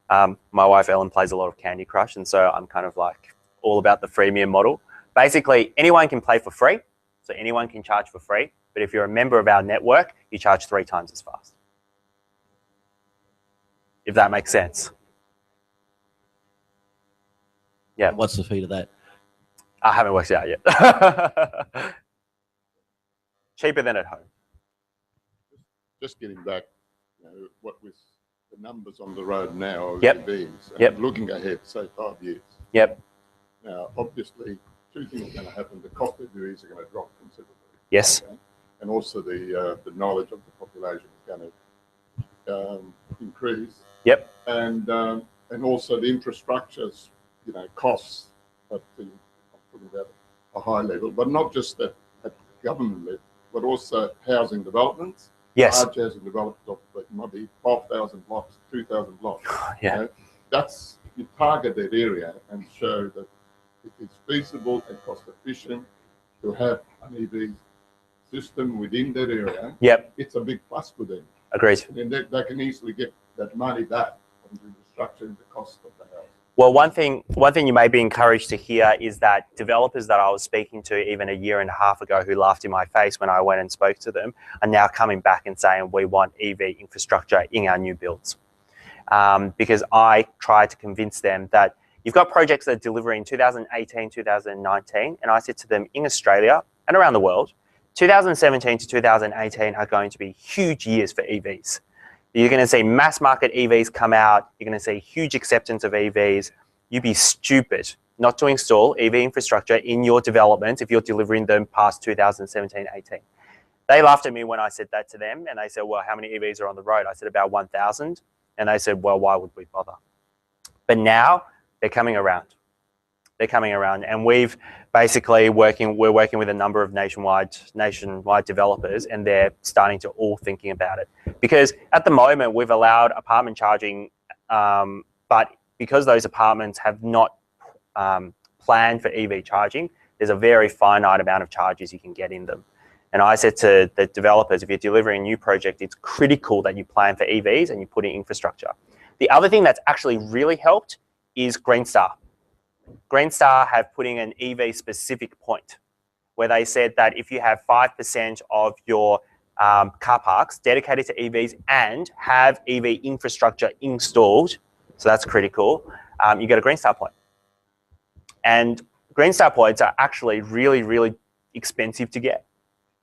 my wife Ellen plays a lot of Candy Crush, and so I'm kind of like all about the freemium model. Basically, anyone can play for free, so anyone can charge for free. But if you're a member of our network, you charge 3 times as fast. If that makes sense. Yeah. What's the fee to that? I haven't worked it out yet. Cheaper than at home. Just getting back, what with the numbers on the road now of Yep. EVs, and Yep. looking ahead, say 5 years. Yep. Now, obviously, 2 things are going to happen. The cost of EVs are going to drop considerably. Yes. Okay? And also the knowledge of the population is going to increase. Yep. And also the infrastructure's, costs at I'm talking about a high level, but not just at government level, but also housing developments. Yes. Large housing developments of like maybe 12,000 blocks, 2,000 blocks. Yeah. That's, you target that area and show that it is feasible and cost efficient to have an EV system within that area. Yep. It's a big plus for them. Agreed. And then they can easily get that money back from the infrastructure and the cost of the house. Well, one thing you may be encouraged to hear is that developers that I was speaking to even 1.5 years ago who laughed in my face when I went and spoke to them are now coming back and saying we want EV infrastructure in our new builds. Because I tried to convince them that you've got projects that are delivering 2018, 2019, and I said to them in Australia and around the world, 2017 to 2018 are going to be huge years for EVs. You're going to see mass market EVs come out. You're going to see huge acceptance of EVs. You'd be stupid not to install EV infrastructure in your development if you're delivering them past 2017, 18. They laughed at me when I said that to them, and they said, well, how many EVs are on the road? I said about 1,000. And they said, well, why would we bother? But now they're coming around. They're coming around, and we're working with a number of nationwide developers, and they're starting to all thinking about it. Because at the moment we've allowed apartment charging, but because those apartments have not planned for EV charging, there's a very finite amount of charges you can get in them. And I said to the developers, if you're delivering a new project, it's critical that you plan for EVs and you put in infrastructure. The other thing that's actually really helped is Green Star. Green Star have put in an EV specific point where they said that if you have 5% of your car parks dedicated to EVs and have EV infrastructure installed, so that's critical, you get a Green Star point. And Green Star points are actually really, really expensive to get.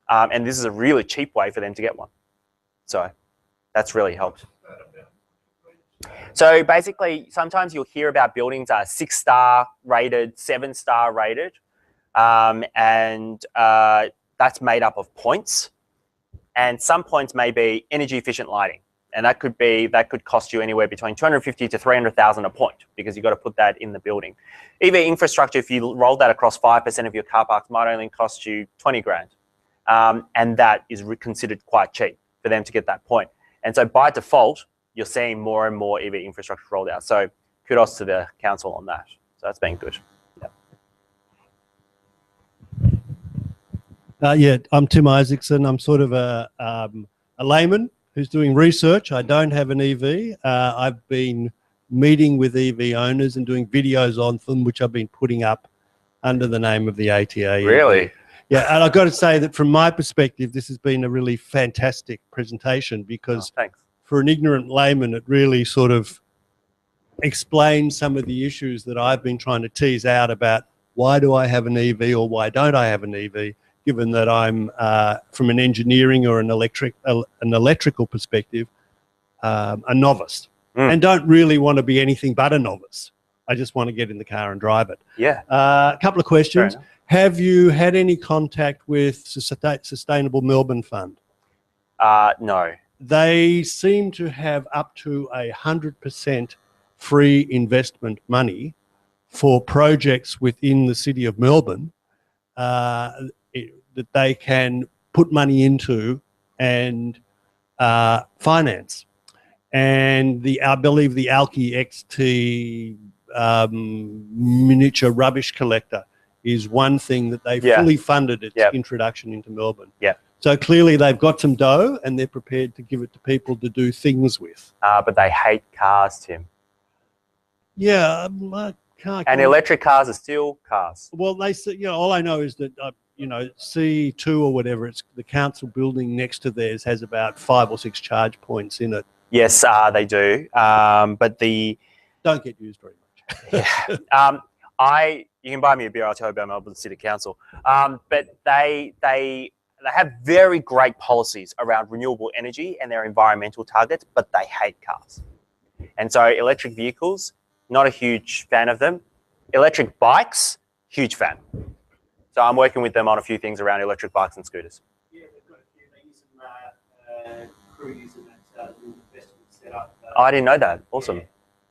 And this is a really cheap way for them to get one. So that's really helped. So basically, sometimes you'll hear about buildings are 6-star rated, 7-star rated, and that's made up of points. And some points may be energy efficient lighting. And that could cost you anywhere between 250 to 300,000 a point, because you've got to put that in the building. EV infrastructure, if you roll that across 5% of your car parks, might only cost you 20 grand. And that is considered quite cheap for them to get that point. And so by default, you're seeing more and more EV infrastructure rolled out. So kudos to the council on that. So that's been good. Yeah, I'm Tim Isaacson. I'm sort of a layman who's doing research. I don't have an EV. I've been meeting with EV owners and doing videos on them, which I've been putting up under the name of the ATA. Really? Yeah, and I've got to say that from my perspective, this has been a really fantastic presentation, because for an ignorant layman, it really sort of explains some of the issues that I've been trying to tease out about why do I have an EV or why don't I have an EV, given that I'm from an engineering or an electrical perspective, a novice, and don't really want to be anything but a novice. I just want to get in the car and drive it. Yeah. A couple of questions. Have you had any contact with Sustainable Melbourne Fund? No. They seem to have up to 100% free investment money for projects within the city of Melbourne that they can put money into and finance. And I believe the Alki XT miniature rubbish collector is one thing that they fully funded its introduction into Melbourne. Yeah. So clearly they've got some dough and they're prepared to give it to people to do things with. But they hate cars, Tim. Yeah, and electric cars are still cars. Well, they say, all I know is that C2 or whatever, it's the council building next to theirs has about 5 or 6 charge points in it. Yes, they do. But don't get used very much. You can buy me a beer. I'll tell you about Melbourne City Council. But they have very great policies around renewable energy and their environmental targets, but they hate cars. And so electric vehicles, not a huge fan of them. Electric bikes, huge fan. So I'm working with them on a few things around electric bikes and scooters. Yeah, they've got a few. They use some crews and that little festival set up. I didn't know that. Awesome.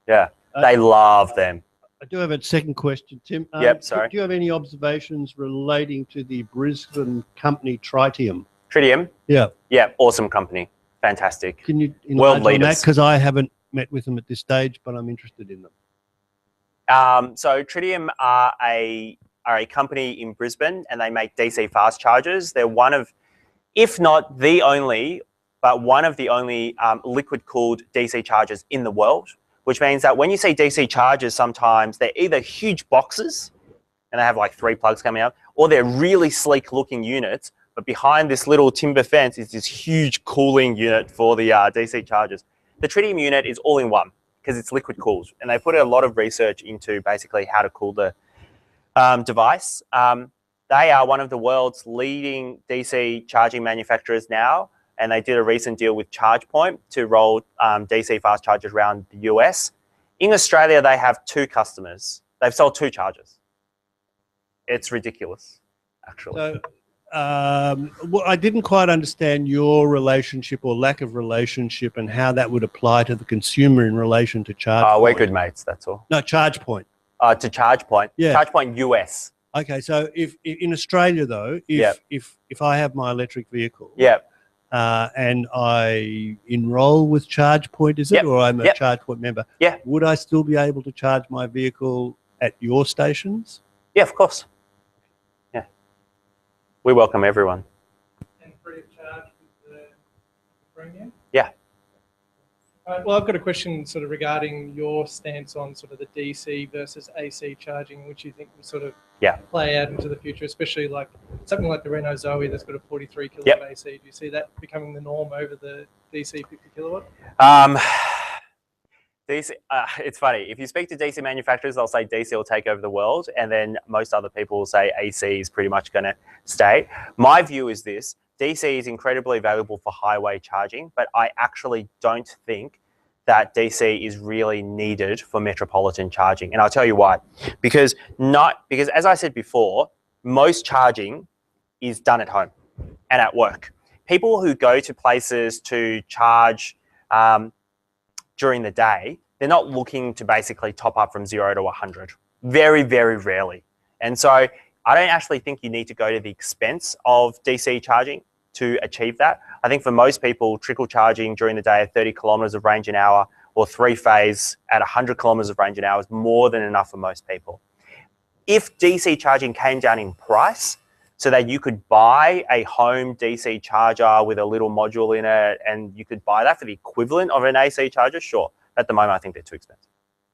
Yeah, they love them. I do have a second question, Tim. Sorry. Do you have any observations relating to the Brisbane company Tritium? Tritium? Yeah. Yeah, awesome company. Fantastic. Can you world enlarge on that? leaders? Because I haven't met with them at this stage, but I'm interested in them. So Tritium are a company in Brisbane, and they make DC fast chargers. They're one of, if not the only, but one of the only liquid-cooled DC chargers in the world, which means that when you see DC chargers, sometimes they're either huge boxes, and they have like 3 plugs coming out, or they're really sleek-looking units, but behind this little timber fence is this huge cooling unit for the DC chargers. The Tritium unit is all in one, because it's liquid cooled, and they put a lot of research into basically how to cool the device. They are one of the world's leading DC charging manufacturers now, and they did a recent deal with ChargePoint to roll DC fast chargers around the US. In Australia, they have 2 customers. They've sold 2 chargers. It's ridiculous, actually. So, well, I didn't quite understand your relationship or lack of relationship and how that would apply to the consumer in relation to ChargePoint. We're good mates, that's all. No, ChargePoint. To ChargePoint. Yeah. ChargePoint US. Okay, so if in Australia though, if I have my electric vehicle, and I enroll with ChargePoint, is it, or I'm a ChargePoint member? Yeah. Would I still be able to charge my vehicle at your stations? Yeah, of course. Yeah. We welcome everyone. And free of charge with the premium? Yeah. Well, I've got a question sort of regarding your stance on sort of the DC versus AC charging, which you think will sort of play out into the future, especially like something like the Renault Zoe that's got a 43 kilowatt AC. Do you see that becoming the norm over the DC 50 kilowatt? DC, it's funny. If you speak to DC manufacturers, they'll say DC will take over the world, and then most other people will say AC is pretty much going to stay. My view is this. DC is incredibly valuable for highway charging, but I actually don't think that DC is really needed for metropolitan charging. And I'll tell you why. Because as I said before, most charging is done at home and at work. People who go to places to charge during the day, they're not looking to basically top up from 0 to 100. Very, very rarely. And so I don't actually think you need to go to the expense of DC charging to achieve that. I think for most people, trickle charging during the day at 30 kilometers of range an hour or 3-phase at 100 kilometers of range an hour is more than enough for most people. If DC charging came down in price so that you could buy a home DC charger with a little module in it and you could buy that for the equivalent of an AC charger, sure. At the moment, I think they're too expensive.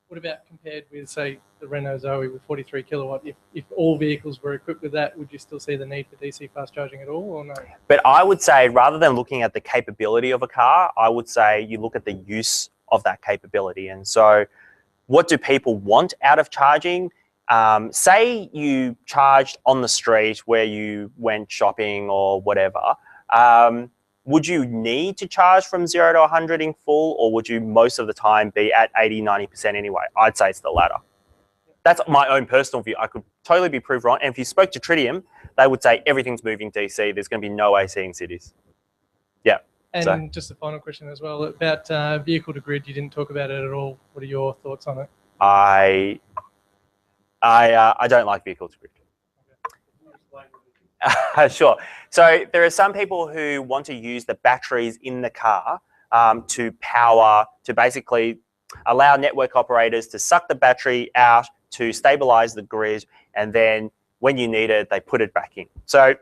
What about compared with, say, the Renault Zoe with 43 kilowatt? If all vehicles were equipped with that, would you still see the need for DC fast charging at all, or no? But I would say, rather than looking at the capability of a car, I would say you look at the use of that capability. And so what do people want out of charging? Say you charged on the street where you went shopping or whatever. Would you need to charge from 0 to 100 in full, or would you most of the time be at 80, 90% anyway? I'd say it's the latter. That's my own personal view. I could totally be proved wrong. And if you spoke to Tritium, they would say everything's moving DC. There's going to be no AC in cities. Yeah. And just a final question as well about vehicle to grid. You didn't talk about it at all. What are your thoughts on it? I don't like vehicle to grid. Sure. So there are some people who want to use the batteries in the car to power, to basically allow network operators to suck the battery out to stabilize the grid, and then when you need it, they put it back in. So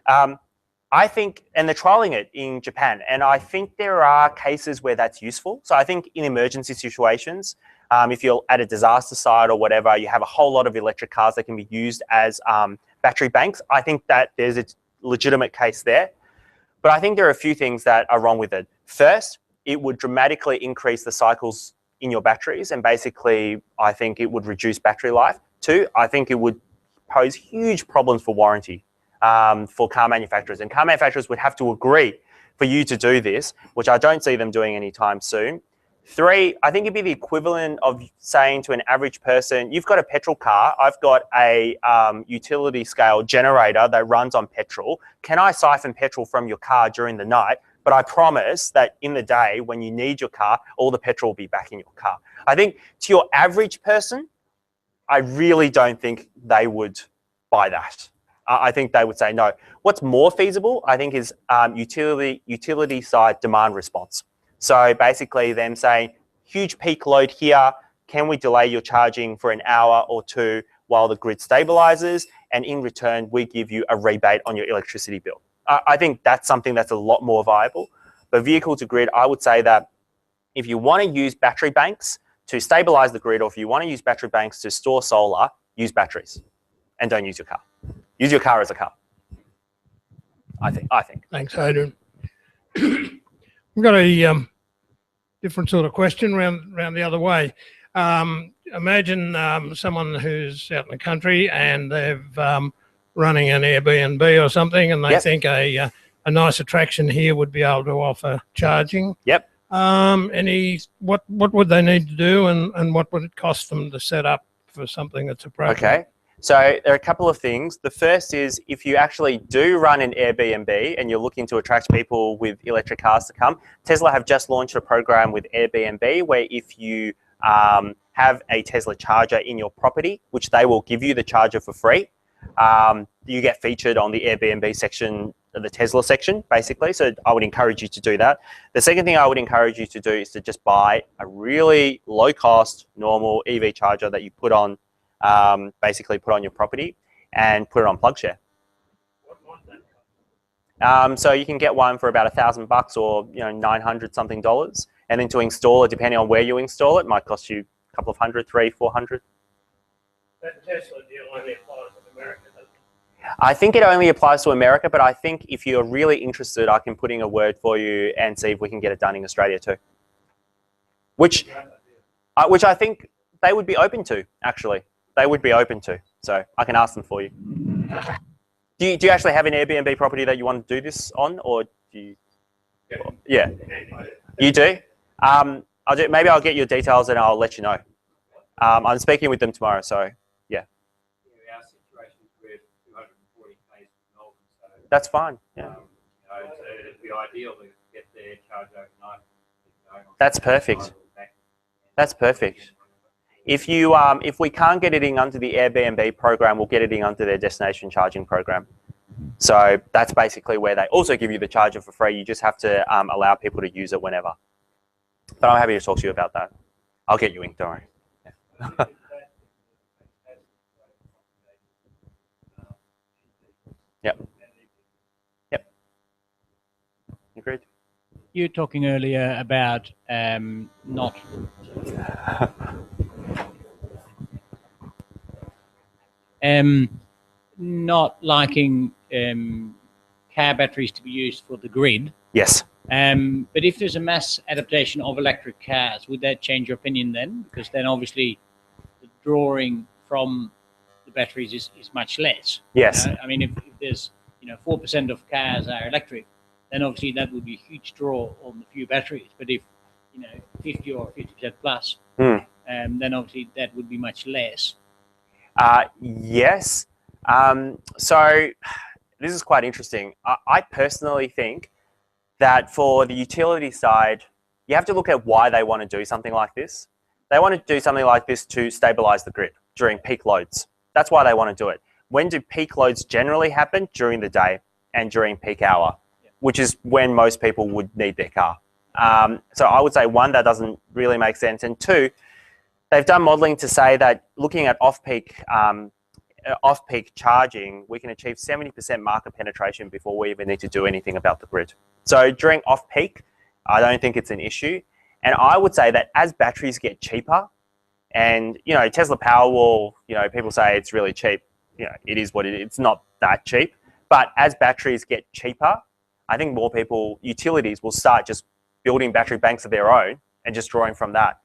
I think, and they're trialing it in Japan, and I think there are cases where that's useful. So I think in emergency situations, if you're at a disaster site or whatever, you have a whole lot of electric cars that can be used as battery banks. I think that there's a legitimate case there. But I think there are a few things that are wrong with it. First, it would dramatically increase the cycles in your batteries, and basically, I think it would reduce battery life. Two, I think it would pose huge problems for warranty for car manufacturers. And car manufacturers would have to agree for you to do this, which I don't see them doing anytime soon. Three, I think it'd be the equivalent of saying to an average person, you've got a petrol car, I've got a utility scale generator that runs on petrol. Can I siphon petrol from your car during the night? But I promise that in the day when you need your car, all the petrol will be back in your car. I think to your average person, I really don't think they would buy that. I think they would say no. What's more feasible, I think, is utility side demand response. So basically them saying, huge peak load here, can we delay your charging for an hour or two while the grid stabilizes? And in return, we give you a rebate on your electricity bill. I think that's something that's a lot more viable. But vehicle to grid, I would say that if you want to use battery banks to stabilize the grid, or if you want to use battery banks to store solar, use batteries and don't use your car. Use your car as a car. I think. Thanks, Adrian. We've got a different sort of question round the other way. Imagine someone who's out in the country and they've running an Airbnb or something, and they think a nice attraction here would be able to offer charging. Yep. What would they need to do, and what would it cost them to set up for something that's appropriate? Okay. So there are a couple of things. The first is if you actually do run an Airbnb and you're looking to attract people with electric cars to come, Tesla have just launched a program with Airbnb where if you have a Tesla charger in your property, which they will give you the charger for free, you get featured on the Airbnb section, the Tesla section, basically. So I would encourage you to do that. The second thing I would encourage you to do is to just buy a really low cost, normal EV charger that you put on, basically put on your property and put it on PlugShare. So you can get one for about $1,000 or $900 something, and then to install it, depending on where you install it, might cost you a couple of hundred, $300, $400. That Tesla deal only applies in America, doesn't it? I think it only applies to America, but I think if you're really interested, I can put in a word for you and see if we can get it done in Australia too. Which I think they would be open to, actually. They would be open to. So I can ask them for you. Do you actually have an Airbnb property that you want to do this on, or do you? Yeah. You do? Maybe I'll get your details and I'll let you know. I'm speaking with them tomorrow, so yeah. Our situation is we're 240 k's from Melbourne, so that's fine. Yeah. It'd be ideal to get there, charge overnight, That's perfect. That's perfect. If you if we can't get it in under the Airbnb program, we'll get it in under their destination charging program. So that's basically where they also give you the charger for free. You just have to allow people to use it whenever. But I'm happy to talk to you about that. I'll get you in, don't worry. Yeah. Yep. Yep. Agreed. You were talking earlier about not not liking car batteries to be used for the grid. Yes. But if there's a mass adaptation of electric cars, would that change your opinion then? Because then obviously the drawing from the batteries is much less. Yes. I mean, if there's 4% of cars are electric, then obviously that would be a huge draw on the few batteries. But if 50 or 50% plus, then obviously that would be much less. Yes. So this is quite interesting. I personally think that for the utility side, you have to look at why they want to do something like this. They want to do something like this to stabilize the grid during peak loads. That's why they want to do it. When do peak loads generally happen? During the day and during peak hour, which is when most people would need their car. So I would say, one, that doesn't really make sense. And two, they've done modelling to say that looking at off-peak charging, we can achieve 70% market penetration before we even need to do anything about the grid. So during off-peak, I don't think it's an issue. And I would say that as batteries get cheaper, and Tesla Powerwall, people say it's really cheap. It is what it is. It's not that cheap. But as batteries get cheaper, I think more people, utilities, will start just building battery banks of their own and just drawing from that.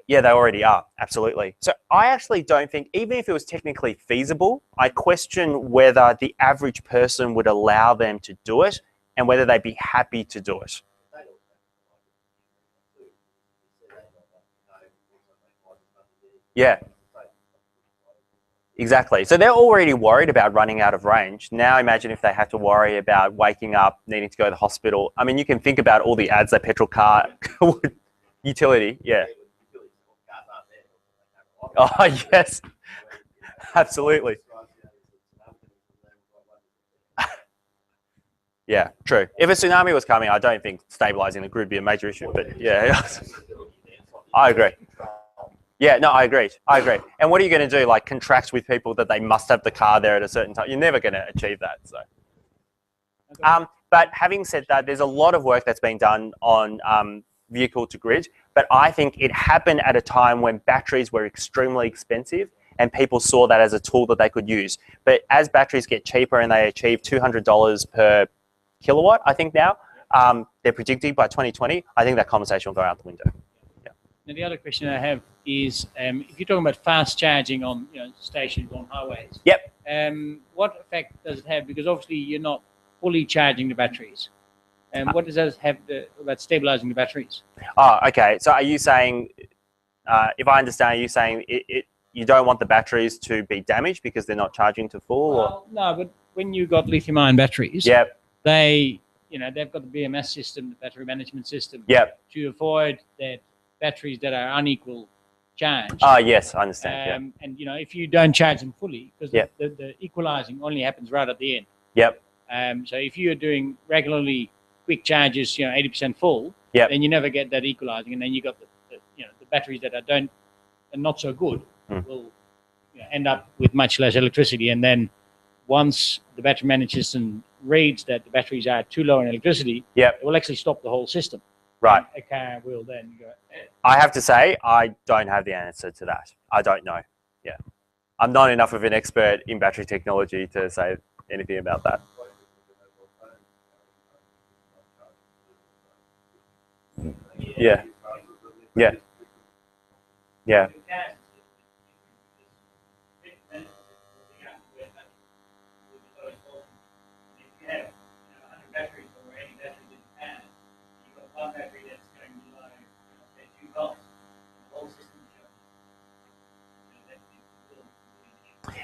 Yeah, they already are, absolutely. So I actually don't think, even if it was technically feasible, I question whether the average person would allow them to do it and whether they'd be happy to do it. Yeah. Exactly. So they're already worried about running out of range. Now imagine if they had to worry about waking up, needing to go to the hospital. I mean, you can think about all the ads that petrol car would, utility, yeah. Oh, yes. Absolutely. Yeah, true. If a tsunami was coming, I don't think stabilizing the grid would be a major issue, but yeah. I agree. Yeah, no, I agree. And what are you going to do? Like contract with people that they must have the car there at a certain time? You're never going to achieve that. So, but having said that, there's a lot of work that's been done on vehicle to grid. But I think it happened at a time when batteries were extremely expensive and people saw that as a tool that they could use. But as batteries get cheaper and they achieve $200 per kilowatt, I think now, they're predicting by 2020, I think that conversation will go out the window. Now, the other question I have is, if you're talking about fast charging on stations on highways, yep. What effect does it have? Because obviously you're not fully charging the batteries. What does that have about stabilizing the batteries? Oh, okay. So are you saying, if I understand, are you saying you don't want the batteries to be damaged because they're not charging to full? Well, no, but when you got lithium-ion batteries, yep. they've got the BMS system, the battery management system, yep. to avoid that batteries that are unequal charge. Oh, yes, I understand. And if you don't charge them fully, because yep. the equalizing only happens right at the end. Yep. So if you're doing regularly quick charges, 80% full, yep. then you never get that equalizing, and then you got the batteries that are not so good will end up with much less electricity, and then once the battery management system reads that the batteries are too low in electricity, yep. it will actually stop the whole system. Right. A car will then go. I have to say, I don't have the answer to that. I don't know. Yeah. I'm not enough of an expert in battery technology to say anything about that. Yeah. Yeah. Yeah.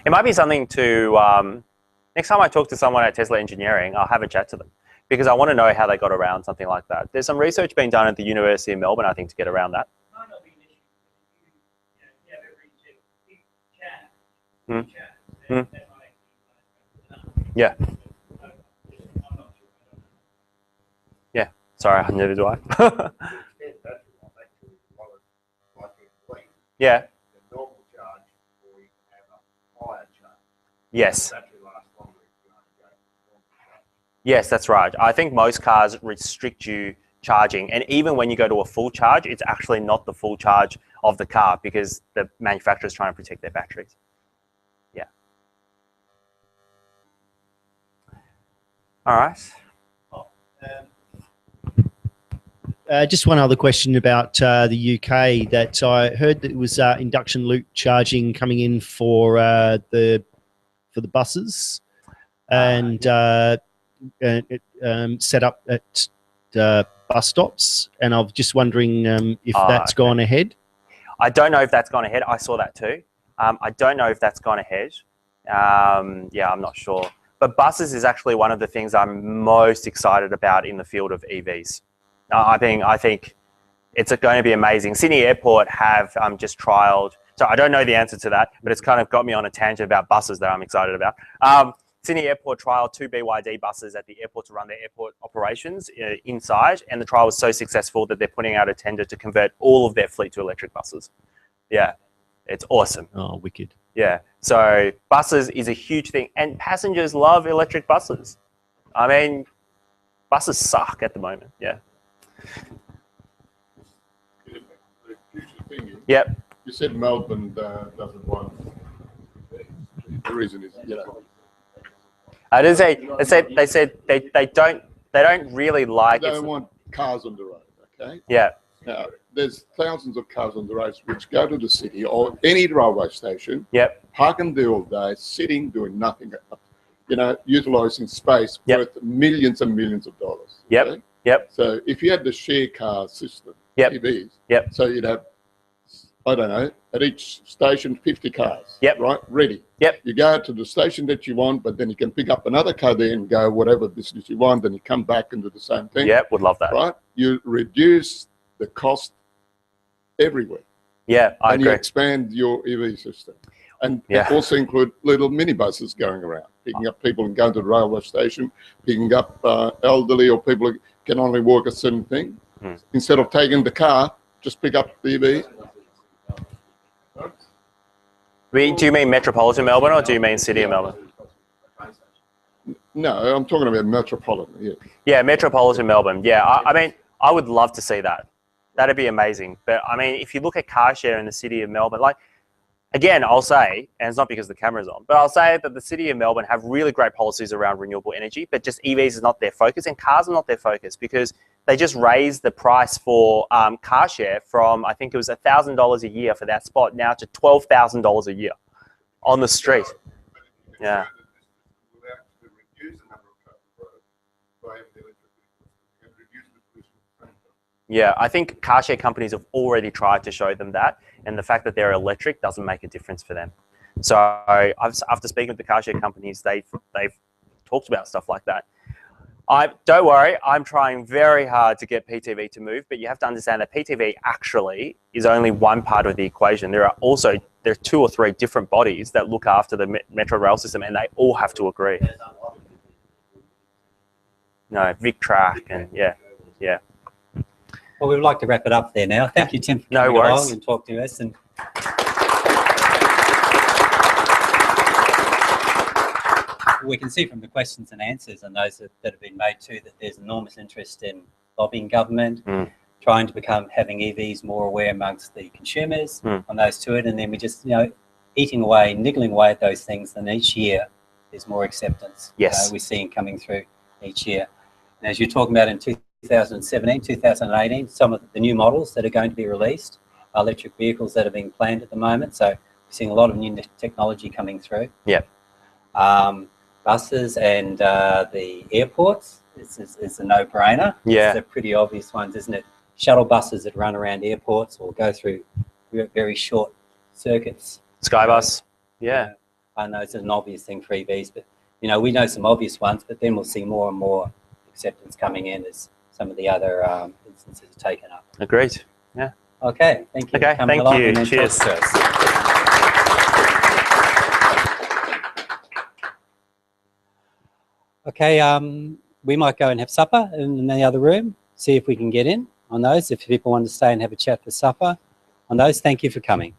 It might be something to, next time I talk to someone at Tesla Engineering, I'll have a chat to them. because I want to know how they got around something like that. There's some research being done at the University of Melbourne, I think, to get around that. Mm. Mm. Yeah. Yeah. Sorry, neither do I. Yeah. Yes. Yes, that's right. I think most cars restrict you charging, and even when you go to a full charge, it's actually not the full charge of the car because the manufacturer is trying to protect their batteries. Yeah. All right. Just one other question about the UK. That I heard that it was induction loop charging coming in for the buses, and set up at bus stops. And I'm just wondering if that's gone ahead. I don't know if that's gone ahead. I saw that too. I don't know if that's gone ahead. Yeah, I'm not sure. But buses is actually one of the things I'm most excited about in the field of EVs. I think it's going to be amazing. Sydney Airport have just trialled. So I don't know the answer to that, but it's kind of got me on a tangent about buses that I'm excited about. Sydney Airport trialled 2 BYD buses at the airport to run their airport operations inside, and the trial was so successful that they're putting out a tender to convert all of their fleet to electric buses. Yeah, it's awesome. Oh, wicked. Yeah, so buses is a huge thing, and passengers love electric buses. I mean, buses suck at the moment, yeah. Yep. You said Melbourne doesn't want. The reason is, you know. They said they don't really like. They don't want cars on the road. Okay. Yeah. Now, there's thousands of cars on the roads which go to the city or any railway station. Yep. Park and do all day, sitting, doing nothing. You know, utilising space worth millions and millions of dollars. Yep. Okay? Yep. So if you had the share car system, EVs, so you'd have, I don't know, at each station 50 cars. Right, ready. You go to the station that you want, but then you can pick up another car there and go whatever business you want. Then you come back and do the same thing. Yeah, would love that. Right, you reduce the cost everywhere. Yeah, I agree. And you expand your EV system. And it also include little minibuses going around, picking up people and going to the railway station, picking up elderly or people who can only walk a certain thing. Instead of taking the car, just pick up the EV. Do you mean metropolitan Melbourne or do you mean City of Melbourne? No, I'm talking about metropolitan, yeah. Yeah, metropolitan Melbourne. Yeah, I mean, I would love to see that. That'd be amazing. But I mean, if you look at car share in the City of Melbourne, like, again, I'll say, and it's not because the camera's on, but I'll say that the City of Melbourne have really great policies around renewable energy, but just EVs is not their focus and cars are not their focus because they just raised the price for car share from, I think it was $1,000 a year for that spot now to $12,000 a year on the street. Yeah. Yeah, I think car share companies have already tried to show them that, and the fact that they're electric doesn't make a difference for them. So after speaking with the car share companies, they've talked about stuff like that. Don't worry, I'm trying very hard to get PTV to move, but you have to understand that PTV actually is only one part of the equation. There are 2 or 3 different bodies that look after the metro rail system, and they all have to agree. No, VicTrack and yeah. Well, we'd like to wrap it up there now. Thank you, Tim, for coming along and talking to us. And we can see from the questions and answers and those that have been made too that there's enormous interest in lobbying government, trying to having EVs more aware amongst the consumers on those to it, and then we just, eating away, niggling away at those things, and each year there's more acceptance. Yes. We're seeing coming through each year. And as you're talking about in 2017, 2018, some of the new models that are going to be released are electric vehicles that are being planned at the moment. So we're seeing a lot of new technology coming through. Yeah. Buses and the airports is a no-brainer. Yeah. They're pretty obvious ones, isn't it? Shuttle buses that run around airports or go through very short circuits. Skybus. Yeah. I know it's an obvious thing for EVs, but we know some obvious ones, but then we'll see more and more acceptance coming in as some of the other instances are taken up. Agreed. Yeah. Okay, thank you. Okay, for coming thank along you. and then Cheers. talk to us. Okay, we might go and have supper in the other room, see if we can get in on those. If people want to stay and have a chat for supper on those, thank you for coming.